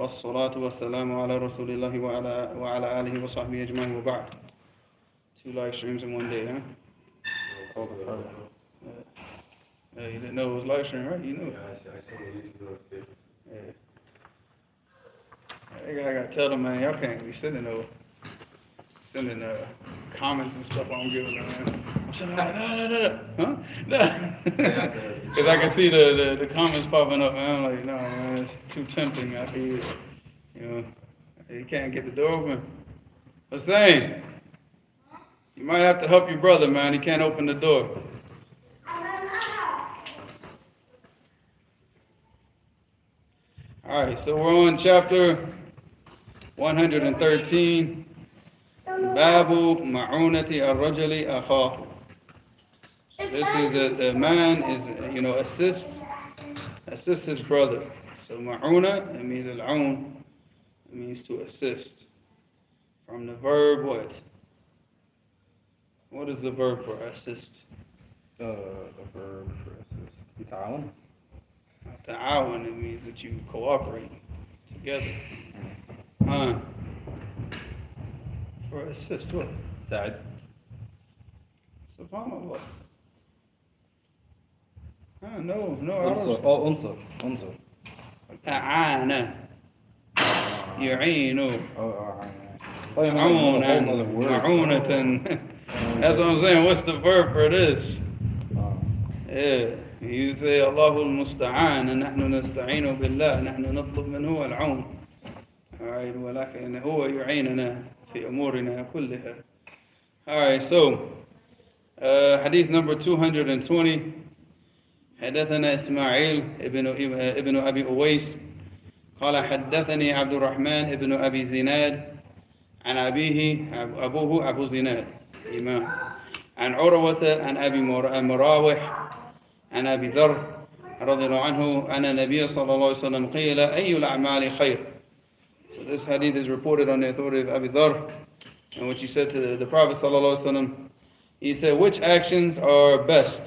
والصلاة والسلام على رسول الله وعلى آله وصحبه أجمعين وبعد. 2 live streams in one day, huh? You didn't know it was live stream, right? You knew it. Yeah, I saw the YouTube notification. I gotta tell them, man, y'all can't be sending comments and stuff I'm giving them, man. I'm sending like, no. Huh? No. Because I can see the comments popping up, man. I'm like, no, man, it's too tempting. I feel, you can't get the door open. Hussein, you might have to help your brother, man. He can't open the door. All right, so we're on chapter 113. Babu ma'unati ar-rajuli akhahu. So this is the man is assist his brother. So ma'una, it means al-aun, it means to assist. From the verb what? What is the verb for assist? The verb for assist. Ta'awun. Ta'awun, it means that you cooperate together. For assist what? Sa'id. Subhanallah. No. Unsur. Ta'ana. Yu'inu. Ma'unatan. That's what I'm saying. What's the verb for this? Yeah. You say Allahu al-musta'an, nahnu nasta'inu billah, nahnu natlub minhu al-'aun. Alright, ولكن هو يعيننا في أمورنا كلها. Alright, so hadith number 220. حدثنا إسماعيل ابن أبي أويس قال حدثني عبد الرحمن ابن أبي زناد عن أبوه أبو زناد إمام عن عروة عن أبي مراوح عن أبي ذر رضي الله عنه أن النبي صلى الله عليه وسلم قيل أي الأعمال خير. So this hadith is reported on the authority of Abu Dhar, and what he said to the Prophet sallallahu alaihi wasallam, he said, which actions are best?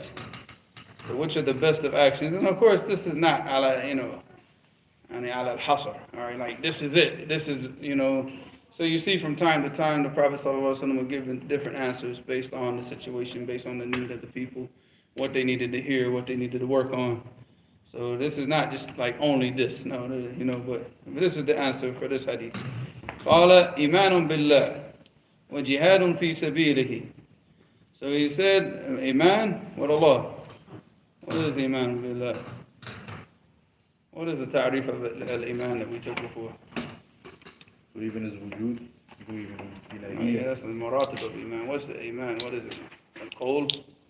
So which are the best of actions? And of course, this is not ala al-hasr, all right, like this is it. This is, so you see from time to time the Prophet sallallahu alaihi wasallam would give different answers based on the situation, based on the need of the people, what they needed to hear, what they needed to work on. So this is not just like only this, no, but this is the answer for this hadith. قال إيمان بالله وجهاد في سبيله. So he said, Iman with Allah. What is Iman billah? What is the ta'rif of al-Iman that we took before? Believe in his wujud. Believe in ilahiyyah. Yeah, that's the maratib of Iman. What's the Iman? What is it? Al-Qawl?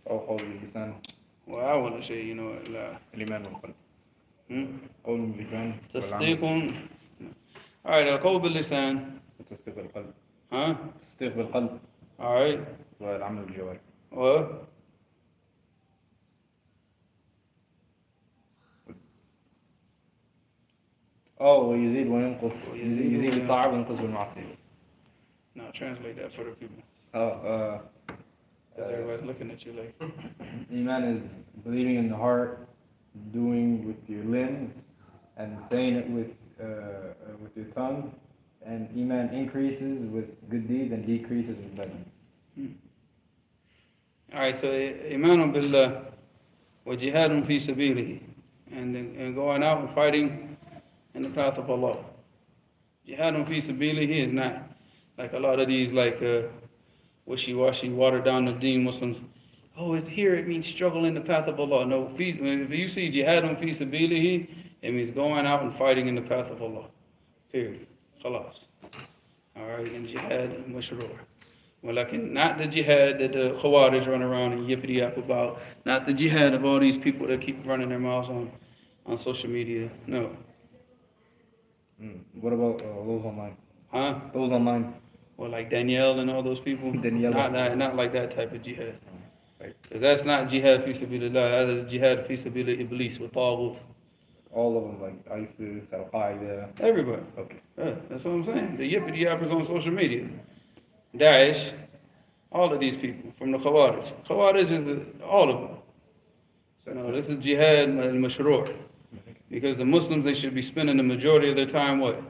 أو قول باللسان. وأول شيء, الإيمان بالقلب. قول باللسان. تصديق. Alright, القول باللسان. تصديق بالقلب. ها? تصديق بالقلب. Alright. والعمل بالجوارح. ويزيد وينقص. يزيد الطاعة وينقص بالمعصية. Now translate that for the people. Everybody's looking at you like. Iman is believing in the heart, doing with your limbs, and saying it with your tongue. And Iman increases with good deeds and decreases with bad deeds. Alright, so Iman billah wa jihadun fi sabilihi, and going out and fighting in the path of Allah. Jihadun fi sabilihi is not like a lot of these wishy-washy, watered down the deen Muslims. Oh, here it means struggle in the path of Allah. No, if you see jihadun fi sabilihi, it means going out and fighting in the path of Allah. Period. Khalas. Alright, and jihad mashroor. Walakin, not the jihad that the Khawarij run around and yippity-yap about. Not the jihad of all these people that keep running their mouths on social media. No. What about those online? Huh? Those online. Well, like Danielle and all those people? Not like that type of jihad. Because that's not jihad fi sabilillah. That is jihad fi sabilillah iblis with taghut. All of them, like ISIS, Al-Qaeda. Everybody. Okay. Yeah, that's what I'm saying. The yippity-yappers on social media. Daesh. All of these people from the Khawarij. Khawarij is all of them. So no, this is jihad al-mashru'. Because the Muslims, they should be spending the majority of their time what?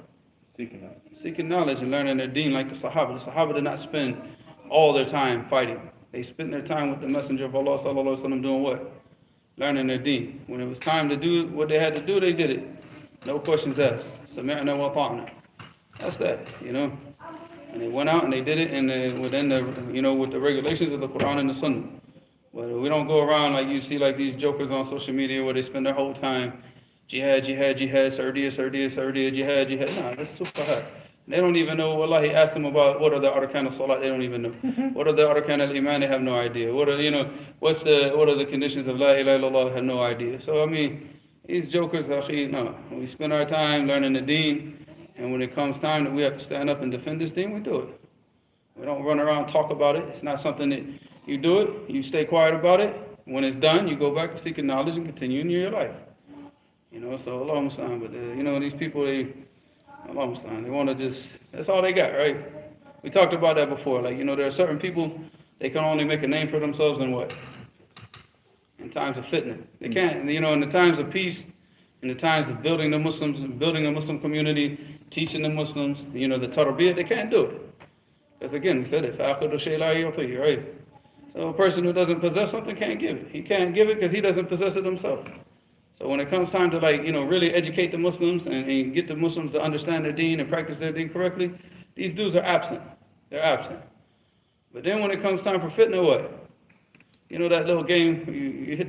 Seeking knowledge. Seeking knowledge and learning their deen like the Sahaba. The Sahaba did not spend all their time fighting. They spent their time with the Messenger of Allah sallallahu alaihi wasallam doing what? Learning their deen. When it was time to do what they had to do, they did it. No questions asked. Sami'na wa ta'na. That's that, you know. And they went out and they did it within the, you know, with the regulations of the Quran and the Sunnah. But we don't go around like you see like these jokers on social media where they spend their whole time jihad, jihad, jihad, sardiya, sardiya, sardiya, jihad, jihad. Nah, that's sufahat. They don't even know. Wallahi, ask them about what are the arkan of salat. They don't even know. What are the arkan al iman? They have no idea. What are, you know, what are the conditions of la ilaha illallah? Have no idea. So I mean, these jokers, akhi, no. We spend our time learning the deen, and when it comes time that we have to stand up and defend this deen, we do it. We don't run around and talk about it. It's not something that you do it. You stay quiet about it. When it's done, you go back to seeking knowledge and continue in your life. You know, so Allah Muslim, but you know, these people, Allah Muslim, they want to just, that's all they got, right? We talked about that before. Like, you know, there are certain people, they can only make a name for themselves in what? In times of fitna. They can't, you know, in the times of peace, in the times of building the Muslims, building a Muslim community, teaching the Muslims, you know, the tarbiyah, they can't do it. Because again, we said it, right? So a person who doesn't possess something can't give it. He can't give it because he doesn't possess it himself. So when it comes time to, like, you know, really educate the Muslims and get the Muslims to understand their deen and practice their deen correctly, these dudes are absent. They're absent. But then when it comes time for fitna, what? You know that little game, you hit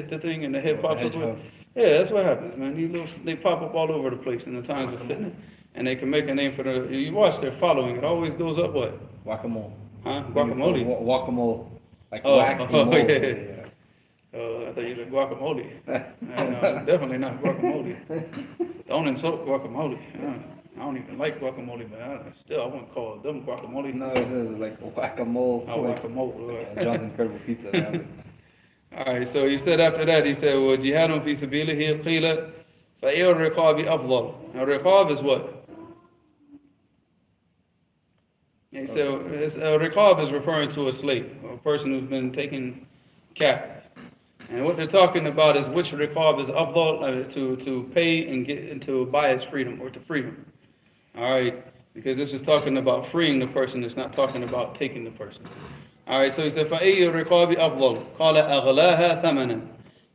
the thing and the head pops up with? Yeah, that's what happens, man. They pop up all over the place in the times of fitna. And they can make a name for you watch their following. It always goes up what? Guacamole. Huh? Guacamole? Guacamole. Like yeah. I thought you said guacamole. No, definitely not guacamole. Don't insult guacamole. I don't even like guacamole, but I wouldn't call them guacamole. No, it says like guacamole. Oh, guacamole. John's Incredible Pizza. Alright, so he said after that, he said, well, jihadun fi sabilihi qila fa'iyo riqabi afdal. Now, riqab is what? He said, riqab is referring to a slave, a person who's been taken captive. And what they're talking about is which riqab is afdal, to pay and get and to buy his freedom or to free him. Alright, because this is talking about freeing the person, it's not talking about taking the person. Alright, so he said, فَأَيُّ الرِّقَابِ أَفْضَلُ قَالَ أَغْلَاهَا ثَمَنًا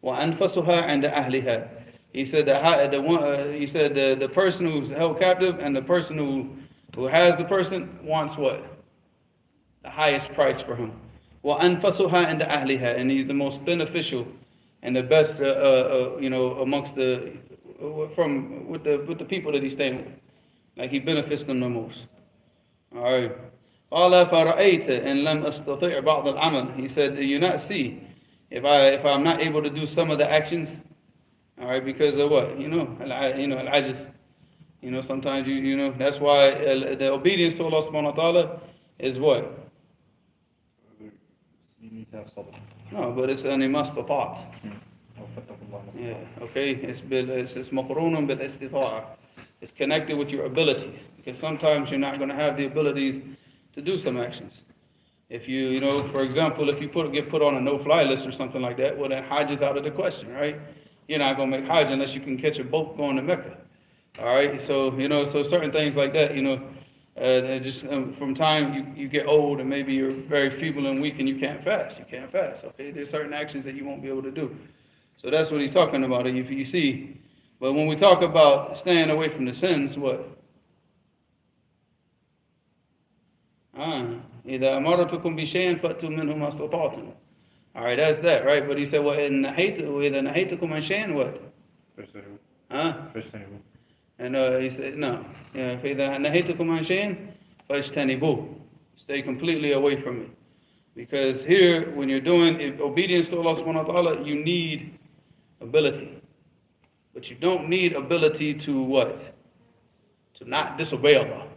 وَأَنْفَسُهَا عِنْدَ أَهْلِهَا. He said the person who's held captive and the person who has the person wants what? The highest price for him. وَأَنْفَسُهَا عِنْدَ أَهْلِهَا. And he's the most beneficial and the best, you know, amongst with the people that he's staying with. Like he benefits them the most. Alright. قال فرأيت إن لم أستطيع بعض العمل. He said, do you not see if I'm not able to do some of the actions? All right, because of what? You know, al-ajz. You know, sometimes you know that's why the obedience to Allah subhanahu wa ta'ala is what? You need to have sabr. No, but it's an imastatat. Yeah, okay. It's maqroonun bil istita'a. It's connected with your abilities, because sometimes you're not going to have the abilities to do some actions. If you know, for example, if you get put on a no-fly list or something like that, well, then Hajj is out of the question, right? You're not going to make Hajj unless you can catch a boat going to Mecca. All right, so, you know, so certain things like that, you know, just from time you get old and maybe you're very feeble and weak and you can't fast. You can't fast, okay? There's certain actions that you won't be able to do. So that's what he's talking about, if you see. But when we talk about staying away from the sins, what? إِذَا أَمَرَتُكُمْ بِشَيْءٍ فَأْتُوا مِنْهُ مَا اسْتَطَعْتُمْ. All right, that's that, right? But he said, well, إِذَا نَهَيْتُكُمْ عَنْ شَيْءٍ what? And he said, no. فَإِذَا نَهَيْتُكُمْ عَنْ شَيْءٍ فَاجْتَنِبُوهُ. Stay completely away from it. Because here, when you're doing obedience to Allah subhanahu wa ta'ala, you need ability. But you don't need ability to what? To not disobey Allah.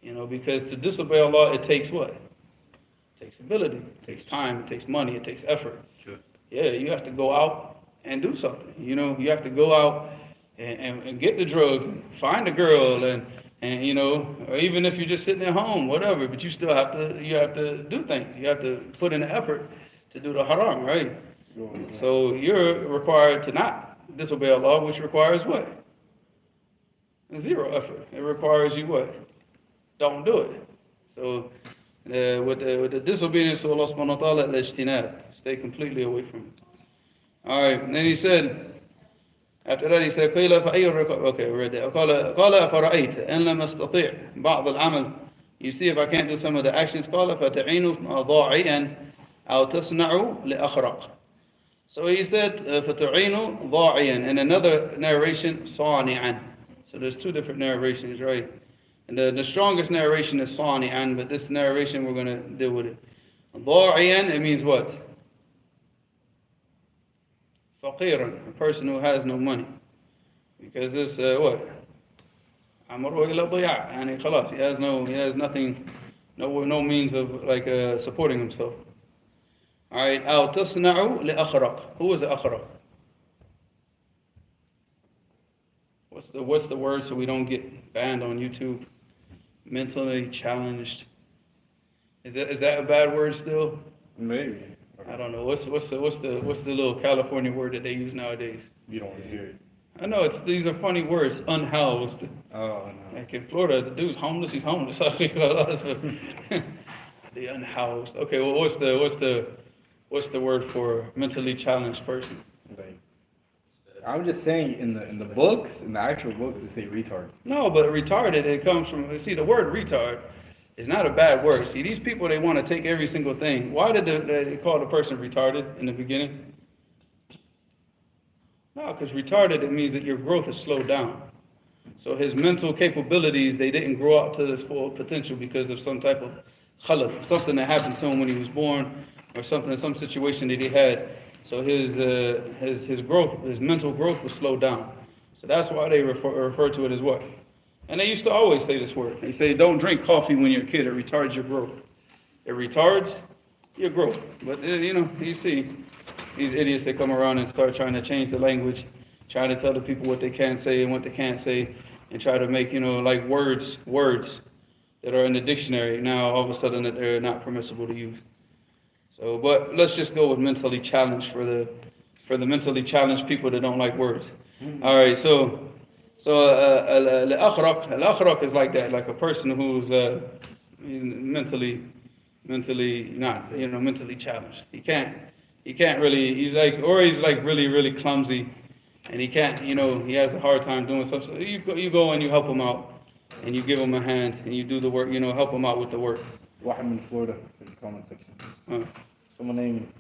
You know, because to disobey Allah, it takes what? It takes ability, it takes time, it takes money, it takes effort. Sure. Yeah, you have to go out and do something. You know, you have to go out and get the drugs, and find a girl, and you know, or even if you're just sitting at home, whatever. But you still have to do things. You have to put in the effort to do the haram, right? So you're required to not disobey Allah, which requires what? Zero effort. It requires you what? Don't do it. So with the disobedience to Allah subhanahu wa ta'ala, al-ijtinab. Stay completely away from it. Alright, and then he said, after that he said, قيل فأي الركاب. Okay, we read that. قال أفرأيت إن لم أستطيع بعض العمل. You see if I can't do some of the actions. قال فتعين ضاعيا أو تصنع لأخرق. So he said, فتعين ضاعيا. In another narration, صانعا. So there's two different narrations, right? And the strongest narration is صانعا, but this narration we're going to deal with it. ضاعيا, it means what? فقيرا, a person who has no money. Because this, what? أمره إلى ضياع. يعني خلاص, he has nothing, no means of like supporting himself. Alright, أو تصنع لأخرق. Who is أخرق? What's the word so we don't get banned on YouTube? Mentally challenged. Is that a bad word still? Maybe. I don't know. What's the little California word that they use nowadays? You don't want to hear it. I know these are funny words. Unhoused. Oh, no. Like in Florida, the dude's homeless. He's homeless. The unhoused. Okay. Well, what's the word for mentally challenged person? Like, I'm just saying, in the books, in the actual books, they say retard. No, but retarded. It comes from. See, the word retard is not a bad word. See, these people, they want to take every single thing. Why did they call the person retarded in the beginning? No, because retarded, it means that your growth is slowed down. So his mental capabilities, they didn't grow up to this full potential because of some type of khalal, something that happened to him when he was born, or something, some situation that he had. So his growth, his mental growth was slowed down. So that's why they refer to it as what? And they used to always say this word. They say, don't drink coffee when you're a kid. It retards your growth. It retards your growth. But, you see, these idiots, they come around and start trying to change the language, trying to tell the people what they can say and what they can't say, and try to make, like words that are in the dictionary. Now, all of a sudden, that they're not permissible to use. So, but let's just go with mentally challenged for the mentally challenged people that don't like words. All right, so al-akhraq is like that, like a person who's mentally not, mentally challenged. He can't really, he's like really, really clumsy, and he can't, he has a hard time doing stuff. So you go and you help him out, and you give him a hand, and you do the work, help him out with the work. Wahem in Florida, in the comment section. Someone named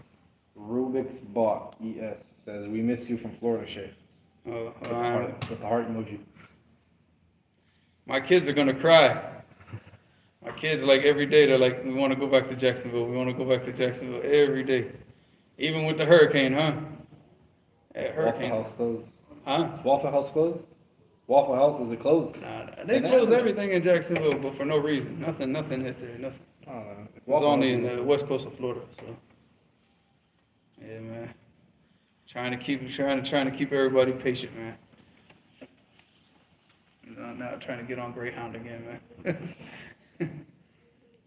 Rubik's Bot ES says, "We miss you from Florida, Sheikh." With the heart emoji. My kids are gonna cry. My kids, like every day, they're like, "We want to go back to Jacksonville. We want to go back to Jacksonville every day." Even with the hurricane, huh? Waffle House closed. Huh? Is Waffle House closed? Waffle House is it closed? Nah, they closed everything in Jacksonville, but for no reason. Nothing hit there. Nothing. I don't know. It was only in the west coast of Florida, so yeah, man. Trying to keep everybody patient, man. Now trying to get on Greyhound again, man.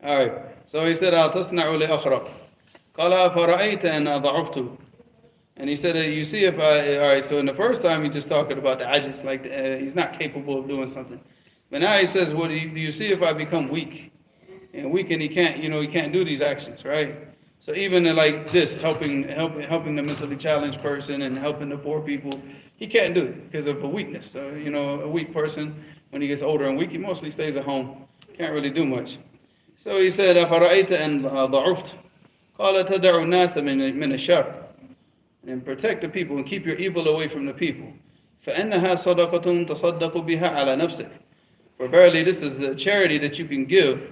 All right. So he said, "Al tasna'u li akhraq." Qala fara'ayta an ad'aftu. And he said, "You see if I." All right. So in the first time, he just talking about the ajis, like he's not capable of doing something. But now he says, "What do you see if I become weak?" And weakened, he can't do these actions, right? So even like this, helping the mentally challenged person and helping the poor people, he can't do it because of a weakness. So a weak person, when he gets older and weak, he mostly stays at home, can't really do much. So he said, "أَفَرَأَيْتَ أَنْ ضَعُفْتُ قَالَ تَدَعُ النَّاسَ مِنَ الشَّرِّ." And protect the people and keep your evil away from the people. فَإِنَّهَا صَدَقَةٌ تَصَدَّقُ بِهَا عَلَى نَفْسِكَ. For verily this is a charity that you can give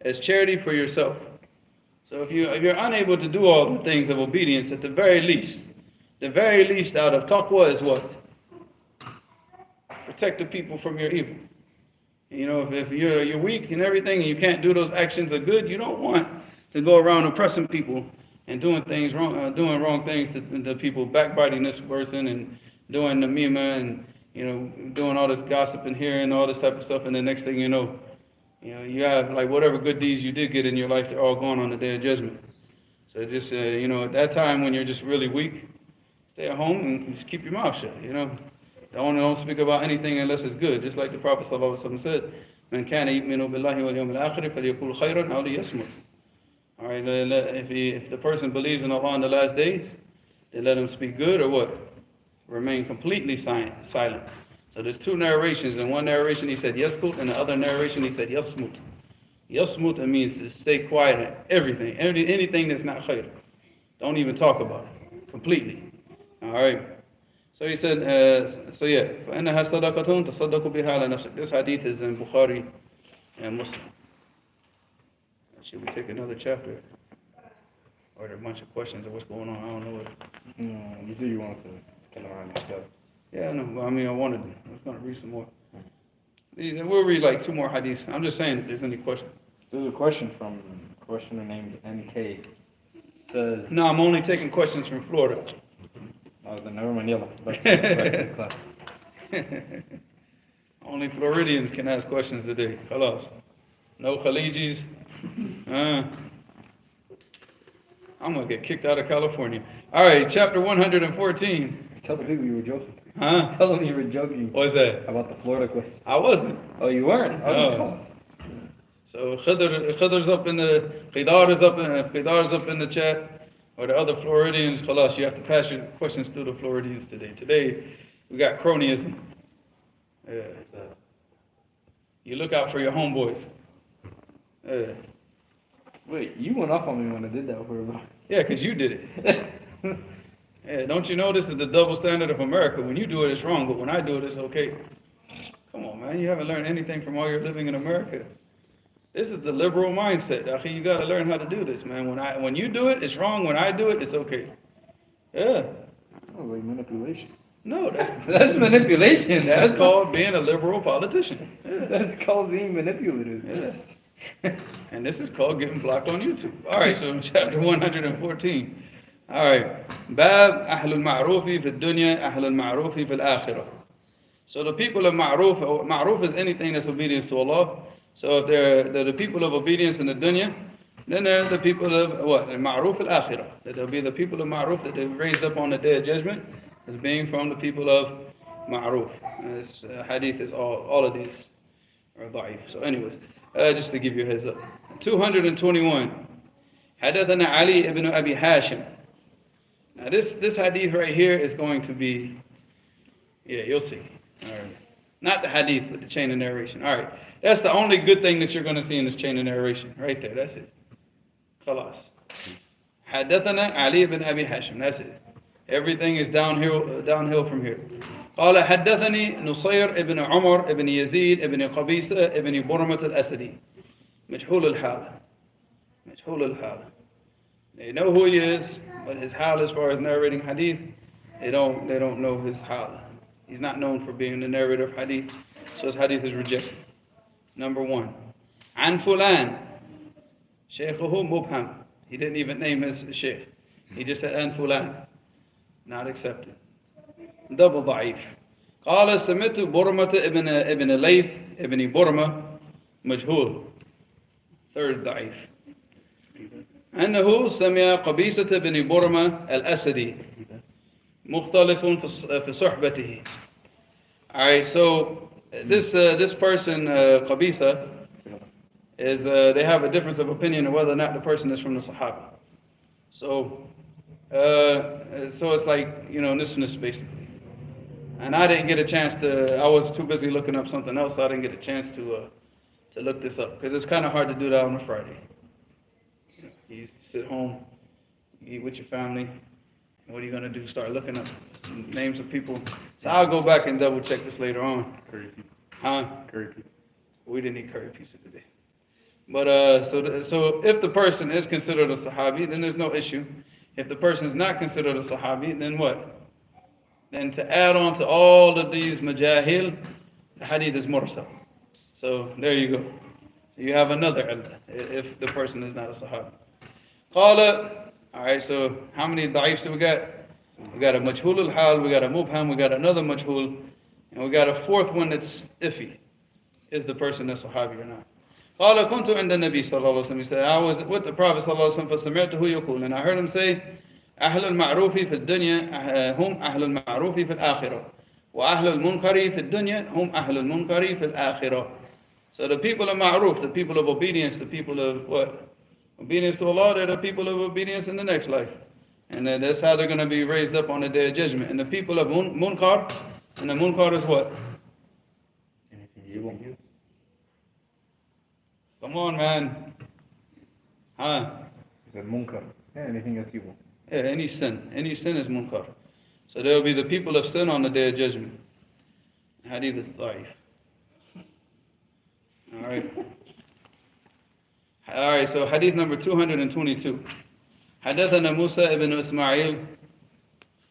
as charity for yourself. So if you're unable to do all the things of obedience, at the very least out of taqwa is what? Protect the people from your evil. If you're weak and everything and you can't do those actions of good, you don't want to go around oppressing people and doing wrong things to the people, backbiting this person and doing the mima and doing all this gossip in here and all this type of stuff, and the next thing you know, you have like whatever good deeds you did get in your life, they're all gone on the day of judgment. So just at that time when you're just really weak, stay at home and just keep your mouth shut. Don't speak about anything unless it's good. Just like the Prophet ﷺ said, "Man kana yu'minu billahi wal yawmil akhir falyaqul khayran aw liyasmut." All right, if the person believes in Allah in the last days, they let him speak good or what? Remain completely silent. So there's two narrations. In one narration he said yaskut, and the other narration he said yasmut. Yasmut, it means to stay quiet at everything, anything that's not khayr. Don't even talk about it completely. All right. So he said, فَإِنَّهَا صَدَقَةٌ تَصَدَّقُ بِهَا عَلَى نَفْسِكَ. This hadith is in Bukhari and Muslim. Should we take another chapter? Or are there a bunch of questions of what's going on? I don't know what. No, you said you wanted to get around yourself. Yeah, no, but I mean, I was going to read some more. We'll read like 2 more hadiths. I'm just saying if there's any questions. There's a question from a questioner named MK. Says, No, I'm only taking questions from Florida. oh, then never mind, yellow. Back to the class. Only Floridians can ask questions today. Khalas. No Khalijis. I'm going to get kicked out of California. All right, chapter 114. Tell the people you were joking. Huh? Tell them you were joking. What is that? About the Florida question. I wasn't. Oh, you weren't? No. So Khidr is up in the Khidar is up in the chat, or the other Floridians. Khalas, you have to pass your questions to the Floridians today. Today we got cronyism. Yeah. You look out for your homeboys. Yeah. Wait, you went off on me when I did that for a while. Yeah, because you did it. Yeah, don't you know this is the double standard of America? When you do it, it's wrong, but when I do it, it's okay. Come on, man. You haven't learned anything from all your living in America. This is the liberal mindset. Akhi, you got to learn how to do this, man. When you do it, it's wrong. When I do it, it's okay. Yeah. Oh, like manipulation. No, That's manipulation. That's called being a liberal politician. Yeah. That's called being manipulative. Yeah. And this is called getting blocked on YouTube. All right, so chapter 114. All right. Bab Ahlul Ma'rufi fi dunya, Ahlul Ma'rufi fil akhirah. So the people of Ma'ruf is anything that's obedience to Allah. So if they're the people of obedience in the dunya, then they're the people of what? Ma'ruf al-akhirah. That they'll be the people of Ma'ruf that they've raised up on the day of judgment as being from the people of Ma'ruf. This hadith is all of these are da'if. So anyways, just to give you a heads up. 221. حدثنا Ali ibn Abi Hashim. Now this hadith right here is going to be, yeah, you'll see. All right. Not the hadith, but the chain of narration. All right. That's the only good thing that you're going to see in this chain of narration. Right there. That's it. Khalas. حدثنا علي بن أبي هاشم. That's it. Everything is downhill from here. قال حدثني نصير ابن عمر ابن يزيد ابن قبيصة ابن برمة الأسدي. مجهول الحال. مجهول الحال. They know who he is, but his hal as far as narrating hadith, they don't know his hal. He's not known for being the narrator of hadith, so his hadith is rejected. Number 1. عن فلان شيخه مبهم. He didn't even name his sheikh. He just said عن فلان. Not accepted. Double ضعيف. قال سمعت برمة ابن ليث ابن برمة مجهول. Third ضعيف. أنه سمع قبيصة بن برمة الأسدي مختلف في صحبته. Alright, so this person, Qabisa, is they have a difference of opinion of whether or not the person is from the Sahaba. So it's like, nisfness basically. And I didn't get a chance I was too busy looking up something else, so I didn't get a chance to look this up. Because it's kind of hard to do that on a Friday. You sit home, you eat with your family. What are you going to do? Start looking up names of people. So I'll go back and double check this later on. Curry pizza. Huh? Curry pizza. We didn't eat curry pizza today. But so if the person is considered a Sahabi, then there's no issue. If the person is not considered a Sahabi, then what? Then to add on to all of these majahil, the hadith is mursal. So there you go. You have another illah if the person is not a Sahabi. Qala. Alright, so how many da'ifs do we got? We got a majhul al-hal, we got a mubham, we got another majhul, and we got a fourth one that's iffy. Is the person a Sahabi or not? قال كنت عند النبي صلى الله عليه وسلم. He said, I was with the Prophet صلى الله عليه وسلم فسمعته يقول, and I heard him say, أهل المعروف في الدنيا هم أهل المعروف في الآخرة وأهل المنكر في الدنيا هم أهل المنكر في الآخرة. So the people of Ma'ruf, the people of obedience, the people of what? Obedience to Allah, they're the people of obedience in the next life. And that's how they're going to be raised up on the day of judgment. And the people of Munkar, and the Munkar is what? Evil. Come on, man. Huh? It's a munkar. Yeah, anything that's evil. Yeah, any sin. Any sin is Munkar. So there will be the people of sin on the day of judgment. Hadith is da'if. Alright, so hadith number 222. حدثنا موسى ibn Ismail.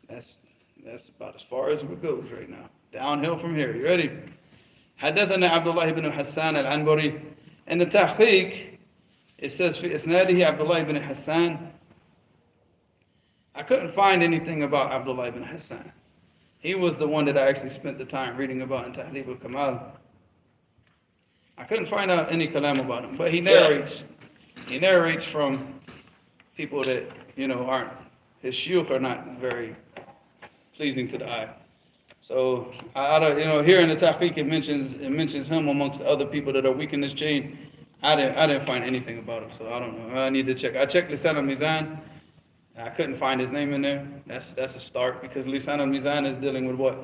That's about as far as it goes right now. Downhill from here. You ready? حدثنا عبد الله ibn Hassan al-Anbari. In the Tahqiq, it says في إسناده عبد الله ibn Hassan. I couldn't find anything about Abdullah ibn Hassan. He was the one that I actually spent the time reading about in Tahdhib al-Kamal. I couldn't find out any kalam about him, but he narrates from people that, aren't, his shuyukh are not very pleasing to the eye. So, here in the Tahqiq it mentions him amongst the other people that are weak in this chain. I didn't find anything about him, so I don't know. I need to check. I checked Lisan al-Mizan. I couldn't find his name in there. That's a start, because Lisan al-Mizan is dealing with what?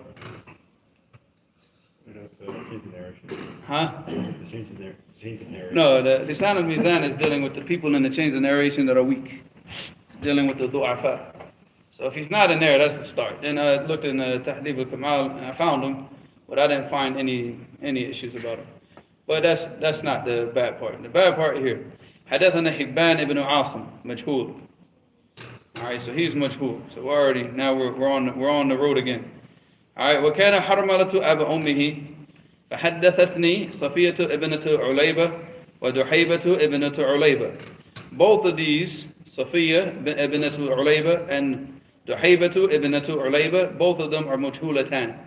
Huh? The change of narration. No, the Lisan al-Mizan is dealing with the people in the chains of narration that are weak. Dealing with the du'afa. So if he's not in there, that's the start. Then I looked in the Tahdhib al-Kamal and I found him, but I didn't find any issues about him. But that's not the bad part. The bad part here. حدثنا حبان ibn Asim, majhul. Alright, so he's majhul. So we're on the road again. Alright, وكان حرملة أبا أمه فحدثتني صفية ابنة عليبة ودحيبة ابنة عليبة. Both of these, Safiya ابنة عليبة and Duhaybah ibn Ulayba, both of them are majhulatan.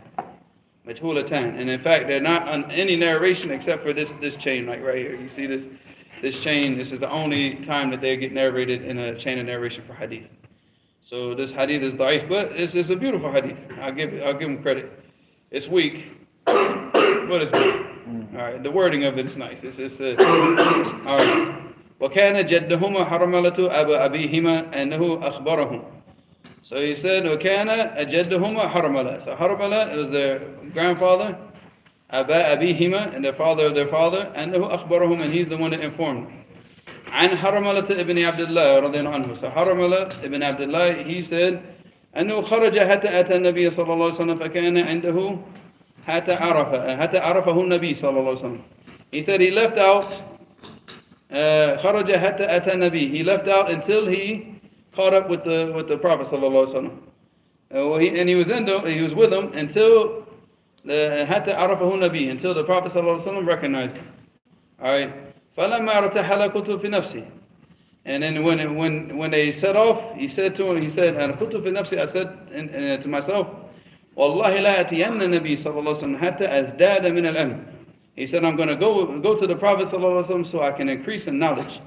Majhulatan. And in fact, they're not on any narration except for this chain right here. You see this chain, this is the only time that they get narrated in a chain of narration for hadith. So this hadith is da'if, but it's a beautiful hadith. I'll give him credit. It's weak, but it's good. Alright, the wording of it is nice. Alright. وكان جدهما حرملة أبا أبيهما أنه أخبرهم. So he said, وَكَانَ أَجَدُّهُمَا حَرْمَلَةً. So Harmala was their grandfather, أَبَا أَبِيهِمَا, and the father of their father, أَنَّهُ أَخْبَرَهُم, and he's the one that informed them. عن حرملة ابن عبد الله رضي الله عنه. So Harmala ibn Abdullah, he said, أنه خرج حتى أتى النبي صلى الله عليه وسلم فكان عنده حتى عرفه النبي صلى الله عليه وسلم. He said he left out, خرج حتى أتى النبي. He left out until he caught up with the Prophet sallallahu alaihi wasallam. And he was with him until حتى عرفه النبي, until the Prophet sallallahu alaihi wasallam recognized him. All right. فلما ارتحل قلت في نفسي. And then when they set off, he said to him, أنا قلت في نفسي, I said to myself, والله لا أتين النبي صلى الله عليه وسلم حتى أزداد من العلم. He said, I'm going to go to the Prophet sallallahu alaihi wasallam so I can increase in knowledge.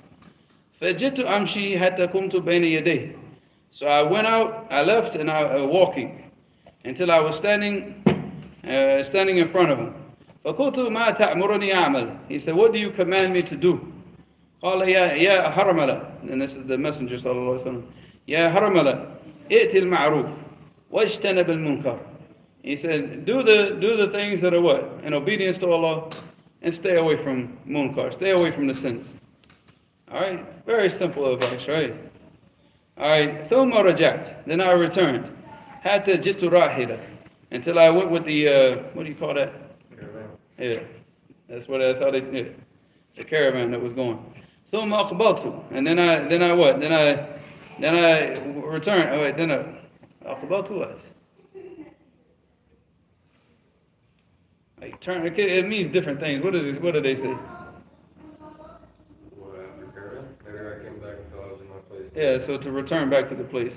فَجِدْتُ أَمْشِي حَتَّى كُمْتُ بَيْنَ يَدَيْهِ. So I went out, I left, and I walking until I was standing in front of him. فَقُلْتُ مَا تَأْمُرُنِي أَعْمَلُ. He said, what do you command me to do? قال يا حرملة. And this is the Messenger sallallahu alaihi wasallam. يا حرملة ائت المعروف واجتنب المنكر. He said, do the things that are what? In obedience to Allah, and stay away from munkar, stay away from the sins. Alright, very simple advice, right? Alright, ثم رجعت, then I returned. حتى جئت راحلة, until I went with the, what do you call that? Caravan. Yeah, that's how they did it. The caravan that was going. ثم أقبلت, and then I what? Then I returned. Oh wait, then أقبلت what? Like turn. It means different things. What do they say? Yeah, so to return back to the place.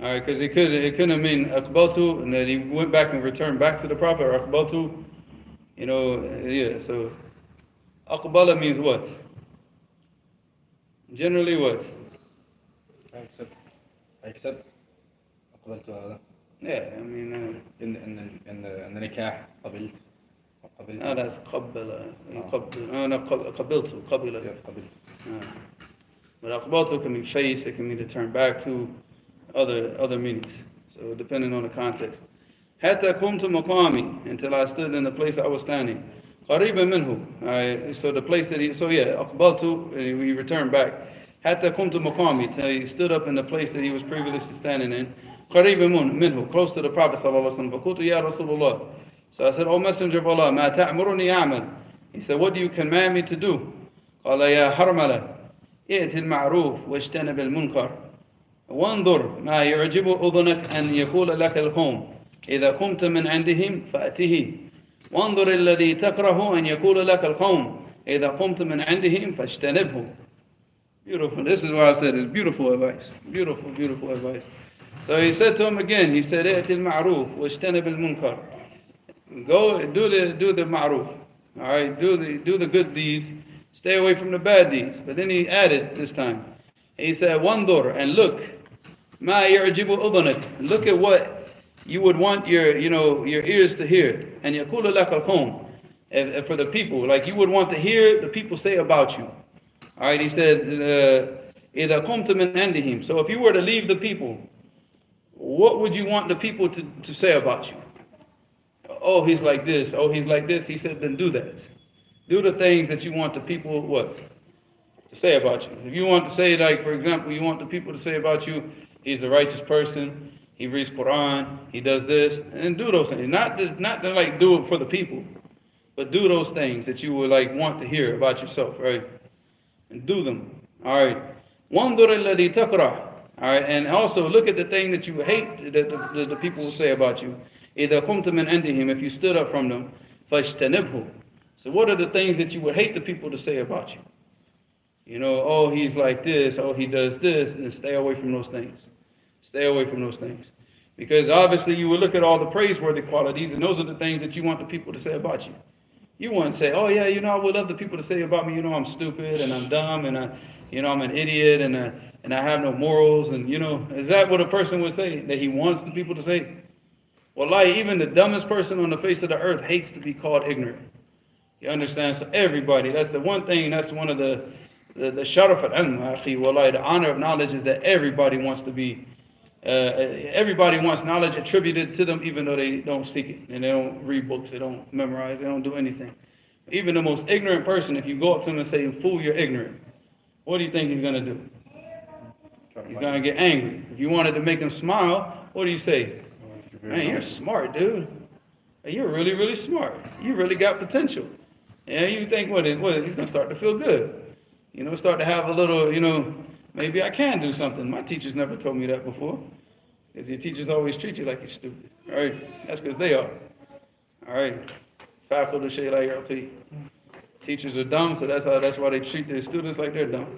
Alright, because it couldn't have mean Aqbaltu, and that he went back and returned back to the Prophet, or Aqbaltu, yeah, so Aqbala means what? Generally what? I accept. Aqbaltu هذا. Yeah, I mean, in the nikah قبلت no, that's قبل يقبل أنا قبلته قبل. yeah, قبلت. But أقبلته can be face, it can mean to turn back to, other meanings. So depending on the context. حتى قمت مقامي, until I stood in the place I was standing. قريبا منه. So the place that أقبلته, we returned back. حتى قمت مقامي, till he stood up in the place that he was previously standing in. قريبا منه, close to the Prophet صلى الله عليه وسلم. فقلت يا رسول الله. So I said, O Messenger of Allah, ما تأمرني أعمل? He said, what do you command me to do? قال يا حرملة ائت المعروف واجتنب المنكر وانظر ما يعجب أذنك أن يقول لك القوم إذا قمت من عندهم فأته وانظر الذي تكره أن يقول لك القوم إذا قمت من عندهم فاجتنبه. Beautiful. This is why I said it's beautiful advice. Beautiful, beautiful advice. So he said to him again, he said, ائت المعروف واجتنب المنكر. Go do the ma'ruf. All right, do the good deeds. Stay away from the bad deeds. But then he added this time. He said, "Wandur, and look, ma yarjibu udhunak. Look at what you would want your ears to hear. And yaqulu lak al-qawm, for the people, like you would want to hear the people say about you." All right, he said, "Idha qumta min indihim." So if you were to leave the people, what would you want the people to say about you? Oh, he's like this. Oh, he's like this. He said, then do that. Do the things that you want the people, what? To say about you. If you want to say, like, for example, you want the people to say about you, he's a righteous person, he reads Quran, he does this, and do those things. Not to like do it for the people, but do those things that you would like want to hear about yourself, right? And do them. All right. وَانظُرِ الَّذِي تَكْرَهُ. All right, and also look at the thing that you hate that the people will say about you. إِذَا قُمْتَ مِنْ عِنْدِهِمْ, if you stood up from them, فَاجْتَنِبْهُ. So what are the things that you would hate the people to say about you? You know, oh, he's like this, oh, he does this, and stay away from those things. Stay away from those things. Because obviously you would look at all the praiseworthy qualities, and those are the things that you want the people to say about you. You wouldn't say, oh yeah, I would love the people to say about me, I'm stupid, and I'm dumb, and I'm an idiot, and I have no morals, and is that what a person would say, that he wants the people to say? Wallahi, even the dumbest person on the face of the earth hates to be called ignorant. You understand? So everybody, that's the one thing, that's one of the sharaf al-ilm, akhi, wallahi, the honor of knowledge is that everybody wants to be, everybody wants knowledge attributed to them even though they don't seek it, and they don't read books, they don't memorize, they don't do anything. Even the most ignorant person, if you go up to him and say, fool, you're ignorant, what do you think he's going to do? He's going to get angry. If you wanted to make him smile, what do you say? Man, you're smart, dude. You're really, really smart. You really got potential. And you think, what he's going to start to feel good. Start to have a little, maybe I can do something. My teachers never told me that before. Because your teachers always treat you like you're stupid. All right? That's because they are. All right? Faculty shay like your teachers are dumb, so that's why they treat their students like they're dumb.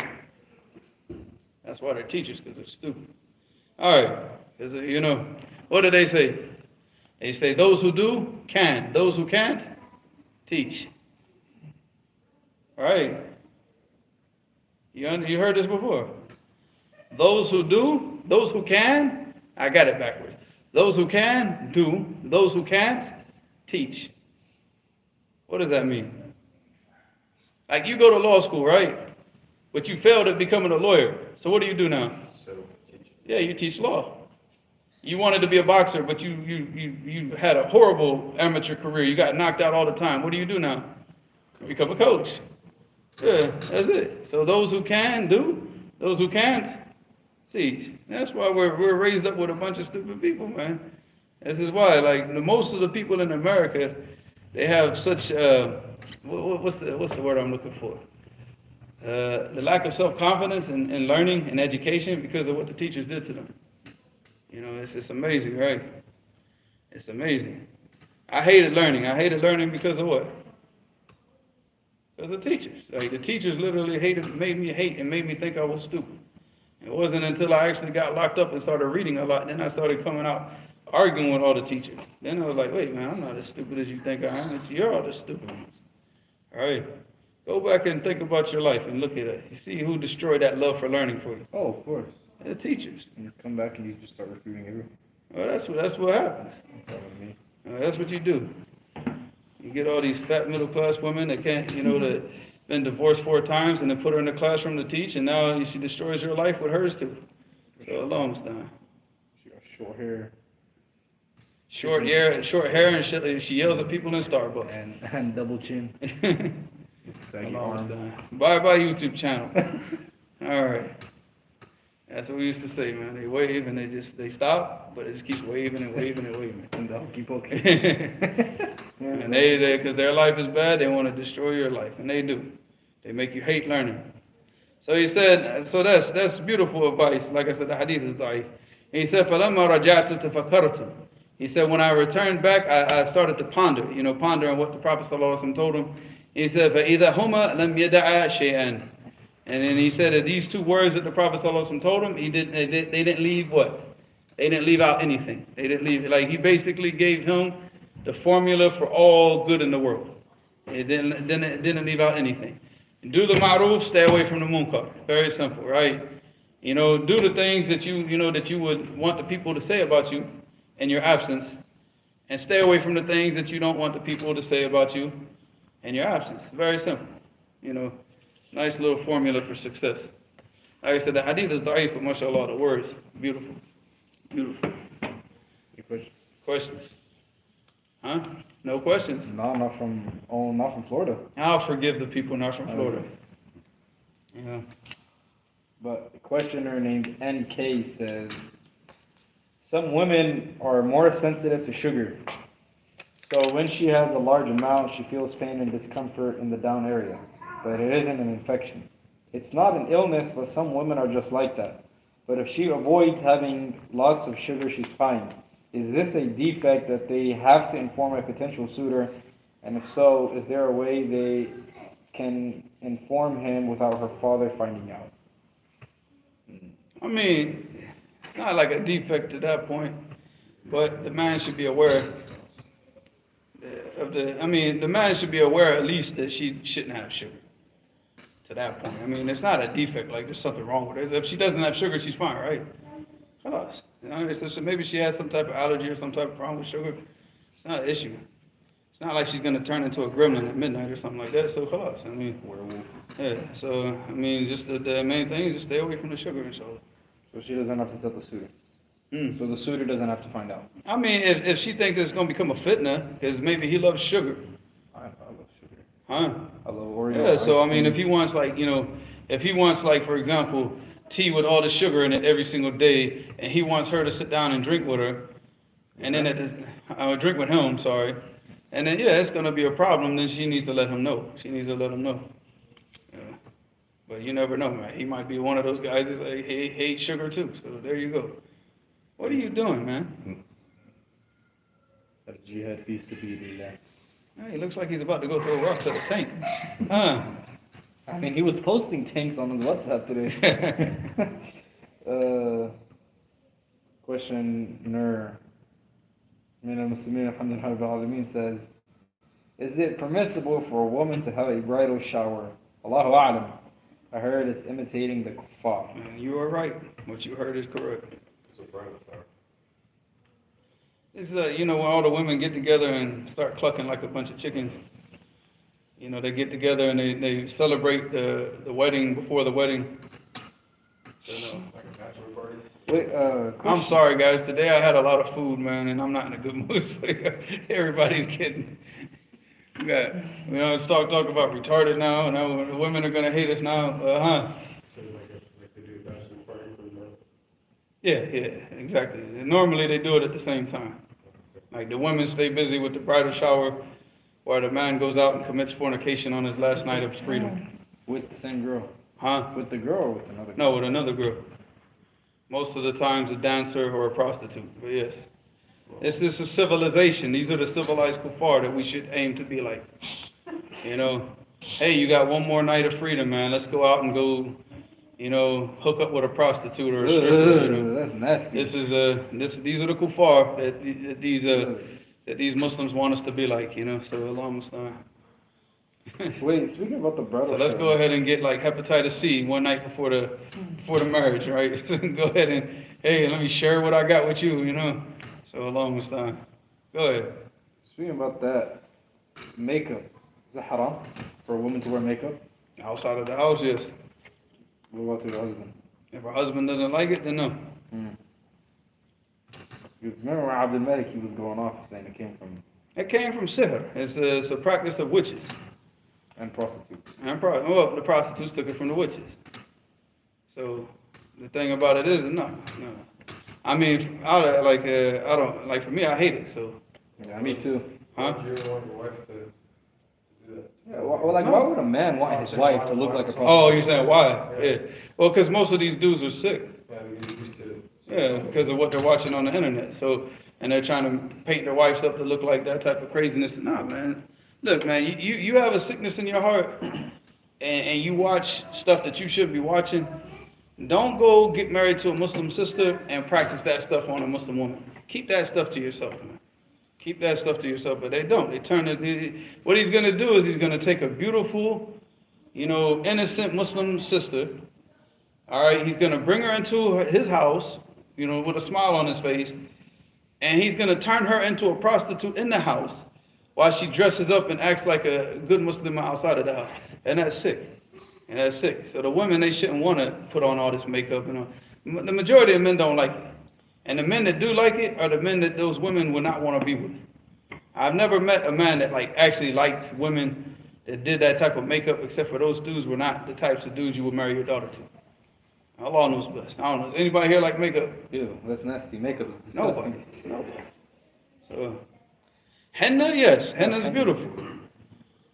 That's why they're teachers, because they're stupid. All right. Because, what do they say? They say those who do, can. Those who can't, teach. All right. You heard this before. Those who do, those who can, I got it backwards. Those who can, do. Those who can't, teach. What does that mean? Like you go to law school, right? But you failed at becoming a lawyer. So what do you do now? Yeah, you teach law. You wanted to be a boxer, but you had a horrible amateur career. You got knocked out all the time. What do you do now? You become a coach. Yeah, that's it. So those who can do, those who can't teach. That's why we're raised up with a bunch of stupid people, man. This is why, like most of the people in America, they have such what's the word I'm looking for? The lack of self-confidence in learning and education because of what the teachers did to them. It's amazing, right? It's amazing. I hated learning. I hated learning because of what? Because of teachers. Like the teachers literally made me hate and made me think I was stupid. It wasn't until I actually got locked up and started reading a lot, then I started coming out arguing with all the teachers. Then I was like, wait, man, I'm not as stupid as you think I am. You're all the stupid ones. All right? Go back and think about your life and look at it. You see who destroyed that love for learning for you. Oh, of course. The teachers. And you come back and you just start refuting everything. Well, that's what happens. That's what you do. You get all these fat middle class women that can't, that been divorced 4 times, and then put her in the classroom to teach, and now she destroys your life with hers too. So Allah musta'an. She got short hair. Short hair, and shit. She yells at people in Starbucks. And double chin. Saggy Allah arms. musta'an. Bye YouTube channel. All right. That's what we used to say, man. They wave and they stop, but it just keeps waving and waving and waving. And they'll keep okay. And they because their life is bad, they want to destroy your life, and they do. They make you hate learning. So he said, so that's beautiful advice. Like I said, the hadith is da'if. He said, فَلَمَّا رَجَعْتُ تَفَكَّرْتُ. He said, when I returned back, I started to ponder on what the Prophet ﷺ told him. He said, فَإِذَا هُمَا لَمْ يَدَعَا شَيْئًا. And then he said that these 2 words that the Prophet ﷺ told him, they didn't leave what? They didn't leave out anything. They didn't leave, like he basically gave him the formula for all good in the world. It didn't leave out anything. Do the ma'ruf, stay away from the munkar. Very simple, right? Do the things that you would want the people to say about you in your absence, and stay away from the things that you don't want the people to say about you in your absence. Very simple. Nice little formula for success. Like I said, the hadith is da'if, but mashallah, the words, beautiful. Beautiful. Any questions? Questions? Huh? No questions? No, not from Florida. I'll forgive the people not from Florida. Yeah. But a questioner named NK says, some women are more sensitive to sugar. So when she has a large amount, she feels pain and discomfort in the down area. But it isn't an infection. It's not an illness, but some women are just like that. But if she avoids having lots of sugar, she's fine. Is this a defect that they have to inform a potential suitor? And if so, is there a way they can inform him without her father finding out? I mean, it's not like a defect to that point, but the man should be aware the man should be aware at least that she shouldn't have sugar. To that point. I mean, it's not a defect, like there's something wrong with her. If she doesn't have sugar, she's fine, right? Khalas. So maybe she has some type of allergy or some type of problem with sugar. It's not an issue. It's not like she's going to turn into a gremlin at midnight or something like that. So khalas. I mean, werewolf. Yeah. So, I mean, just the main thing is just stay away from the sugar, inshallah. So she doesn't have to tell the suitor. So the suitor doesn't have to find out. I mean, if she thinks it's going to become a fitna, because maybe he loves sugar. I love sugar. Huh? I love Oreo. Yeah, so I mean, if he wants like, for example, tea with all the sugar in it every single day, and he wants her to sit down and drink with her, and then drink with him, sorry, and then it's going to be a problem, then she needs to let him know. Yeah. But you never know, man. He might be one of those guys that hate sugar too, so there you go. What are you doing, man? Jihad fi sabilillah. He looks like he's about to go throw rocks at a tank. Huh? I mean, he was posting tanks on his WhatsApp today. Questioner Min al-Muslimin alhamdulillah rabbil alameen says, is it permissible for a woman to have a bridal shower? Allahu a'lam. I heard it's imitating the kuffar. And you are right. What you heard is correct. It's when all the women get together and start clucking like a bunch of chickens. They get together and they celebrate the wedding before the wedding. So, Like a bachelor party? Wait, I'm sorry, guys. Today I had a lot of food, man, and I'm not in a good mood. So everybody's getting. Let's talk about retarded now. Now the women are gonna hate us now. So like they do a bachelor party for the Yeah, exactly. And normally they do it at the same time. Like the women stay busy with the bridal shower, while the man goes out and commits fornication on his last night of freedom. with the same girl? Huh? With the girl or with another girl? No, with another girl. Most of the times a dancer or a prostitute, but yes. This is a civilization. These are the civilized kuffar that we should aim to be like. Hey, you got one more night of freedom, man. Let's go out and go, hook up with a prostitute or a stripper. That's nasty. These are the kuffar that these Muslims want us to be like, so Allah musta'an. Wait, speaking about the bridal So let's shower. go ahead and get like hepatitis C one night before the marriage, right? Go ahead and, hey, let me share what I got with you, you know? So along this time. Go ahead. Speaking about that, makeup. Is it haram for a woman to wear makeup? Outside of the house, yes. What about to her husband? If her husband doesn't like it, then no. Because remember when Abdul Malik, he was going off saying it came from It came from sihr. It's a practice of witches. and prostitutes. Well, the prostitutes took it from the witches. So the thing about it is, no. I mean, I don't like. For me, I hate it. So, Yeah, me too. huh? You don't want your wife to do that. Yeah, well, like, why would a man want his wife to look like a prostitute? Oh, you're saying why? Yeah. Well, because most of these dudes are sick. Yeah, they get used to it. Yeah, because of what they're watching on the internet. So, and they're trying to paint their wives up to look like that type of craziness. Nah, man. Look, man, you have a sickness in your heart, and you watch stuff that you shouldn't be watching. Don't go get married to a Muslim sister and practice that stuff on a Muslim woman. Keep that stuff to yourself, man. Keep that stuff to yourself. But they don't. They turn it. What he's going to do is he's going to take a beautiful, innocent Muslim sister. All right, he's going to bring her into his house, with a smile on his face, and he's going to turn her into a prostitute in the house while she dresses up and acts like a good Muslim outside of the house. And that's sick. So the women, they shouldn't want to put on all this makeup. The majority of men don't like it. And the men that do like it are the men that those women would not want to be with. I've never met a man that actually liked women that did that type of makeup, except for those dudes were not the types of dudes you would marry your daughter to. Allah knows best. I don't know. Does anybody here like makeup? Ew, that's nasty. Makeup is disgusting. Nobody. So, henna, yes. Henna is beautiful.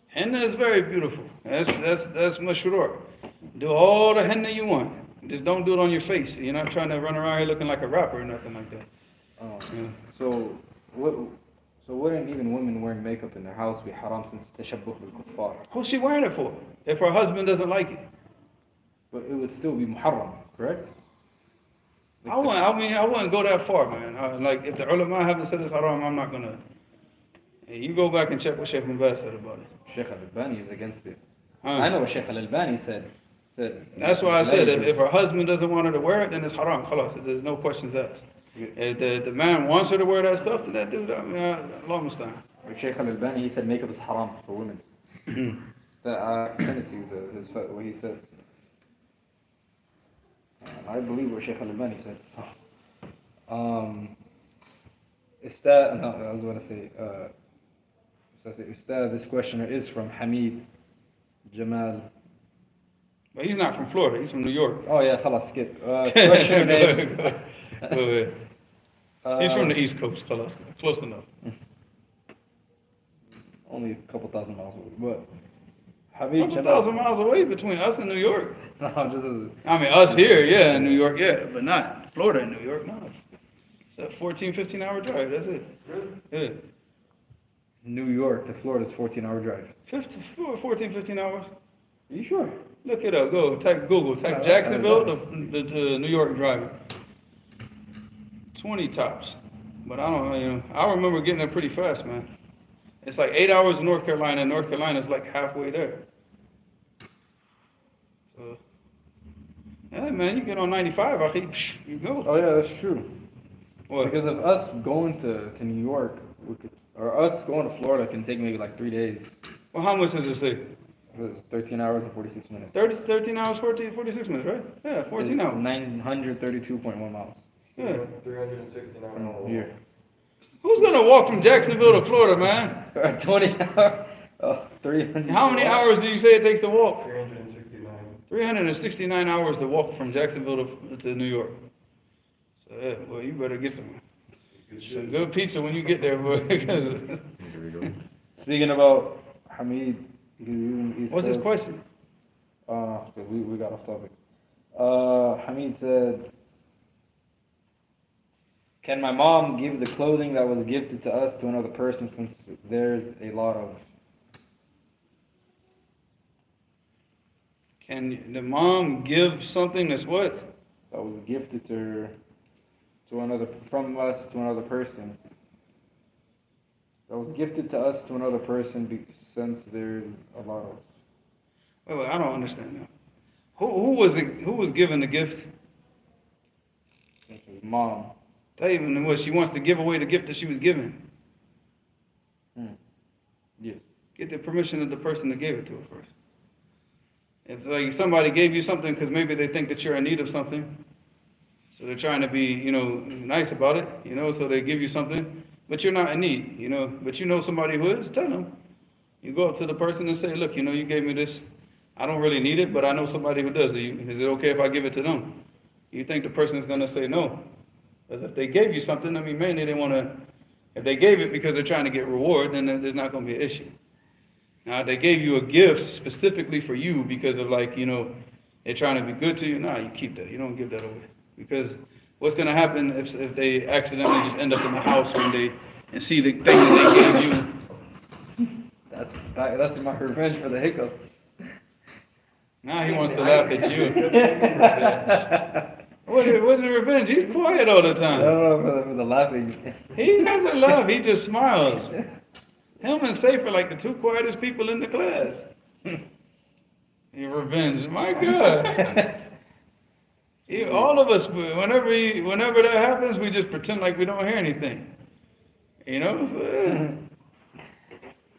Henna is very beautiful. That's mashrur. Do all the henna you want. Just don't do it on your face. You're not trying to run around here looking like a rapper or nothing like that. Oh, Yeah. So wouldn't even women wearing makeup in their house be haram since tashabbuh bil kuffar? Who's she wearing it for? If her husband doesn't like it. But it would still be muharram, correct? I wouldn't go that far, man. If the ulama haven't said it's haram, I'm not gonna. Hey, you go back and check what Sheikh Mubaz said about it. Sheikh Al-Albani is against it. Huh? I know what Sheikh Al-Albani said. That's why I said if her husband doesn't want her to wear it, then it's haram. Khalas, there's no questions asked. If the man wants her to wear that stuff, then that dude, Allah Mustaan. Sheikh Al-Albani, he said makeup is haram for women. I sent it to you, what he said. I believe what Sheikh Al-Albani said. So, I was going to say, this questioner is from Hamid Jamal. But he's not from Florida, he's from New York. Oh yeah, khalas, skip. Questioner name. Go ahead. He's from the East Coast, khalas. Close enough. Only a couple thousand miles away, but Hamid Couple Jamal. thousand miles away between us and New York. No, just Us here, yeah, in New York, yeah, but not Florida and New York, no. It's a 14, 15-hour drive, that's it. Yeah. New York to Florida is 14-hour drive. 14, 15 hours. Are you sure? Look it up, type Yeah, Jacksonville yeah. to New York driving. 20 tops. But I don't know, I remember getting there pretty fast, man. It's like 8 hours in North Carolina, and North Carolina's like halfway there. So, yeah, man, you get on 95, I think, you go. Oh yeah, that's true. What? Because of us going to New York, or us going to Florida can take maybe like 3 days. Well, how much does it say? It was 13 hours and 46 minutes. 13 hours, 46 minutes, right? Yeah, 14 hours. 932.1 miles. Yeah. 369 hours. Here. Who's gonna walk from Jacksonville to Florida, man? 20 hours. Oh, 300. How many hours do you say it takes to walk? 369. 369 hours to walk from Jacksonville to New York. So, yeah, well, you better get some good pizza when you get there, boy. Because Speaking about Hamid, he's what's his question? We got off topic. Hamid said, can my mom give the clothing that was gifted to us to another person since there's a lot of... Can the mom give something that's what? That was gifted to her, from us to another person. That was gifted to us to another person since there's a lot of. Wait, I don't understand now. Who was it? Who was given the gift? Mom. That even what she wants to give away the gift that she was given. Yes. Get the permission of the person that gave it to her first. If like somebody gave you something because maybe they think that you're in need of something, so they're trying to be, nice about it, so they give you something, but you're not in need, but you know somebody who is, tell them. You go up to the person and say, look, you gave me this. I don't really need it, but I know somebody who does. Is it okay if I give it to them? You think the person is going to say no? Because if they gave you something, mainly they want to, if they gave it because they're trying to get reward, then there's not going to be an issue. Now, if they gave you a gift specifically for you because of they're trying to be good to you, you keep that. You don't give that away. Because what's going to happen if they accidentally just end up in the house one day and see the thing that they gave you? That's my revenge for the hiccups. Now he wants to laugh at you. What's the revenge? He's quiet all the time. No, for the laughing. He doesn't laugh. He just smiles. Him and Safe are like the two quietest people in the class. Your revenge, my God. All of us, whenever that happens, we just pretend like we don't hear anything.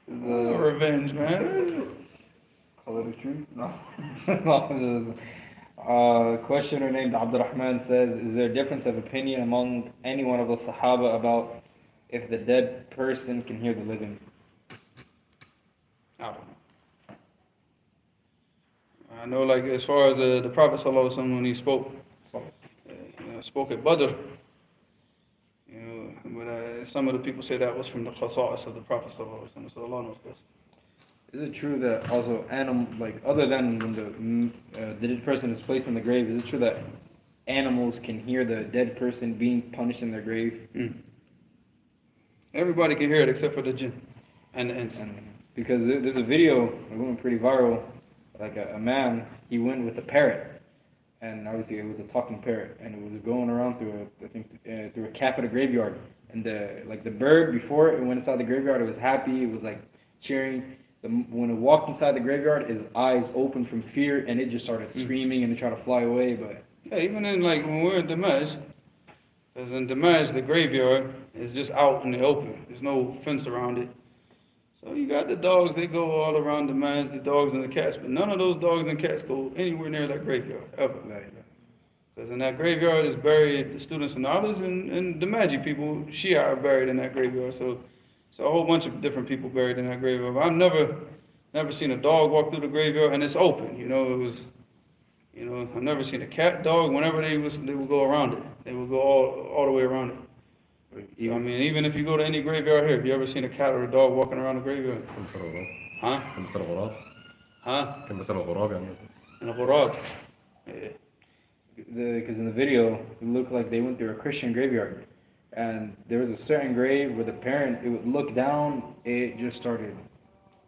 Revenge, man. Call it the truth? No. Questioner named Abdurrahman says, is there a difference of opinion among any one of the Sahaba about if the dead person can hear the living? I don't know. I know, as far as the Prophet ﷺ, when he spoke, spoke at Badr, but some of the people say that was from the khasa'is of the Prophet ﷺ, so Allah knows best. Is it true that also other than when the dead person is placed in the grave, is it true that animals can hear the dead person being punished in their grave? Everybody can hear it except for the jinn and the ants. Because there's a video that went pretty viral, a man, he went with a parrot, and obviously it was a talking parrot, and it was going around through a calf at a graveyard, and the bird, before it went inside the graveyard, it was happy, it was cheering. When it walked inside the graveyard, his eyes opened from fear, and it just started screaming and it tried to fly away. But yeah, even in when we're in Damaj, because in Damaj the graveyard is just out in the open. There's no fence around it. So you got the dogs, they go all around Damaj, the dogs and the cats, but none of those dogs and cats go anywhere near that graveyard ever. Because in that graveyard is buried the students and others, and the Maji people, Shia, are buried in that graveyard. So a whole bunch of different people buried in that graveyard. I've never seen a dog walk through the graveyard and it's open. I've never seen a cat, dog. Whenever they would go around it. They would go all the way around it. So, even if you go to any graveyard here, have you ever seen a cat or a dog walking around the graveyard? Huh? كان مثل الغراب يعني. And a ghurab. Yeah. Because in the video, it looked like they went through a Christian graveyard. And there was a certain grave where the parent, it would look down, it just started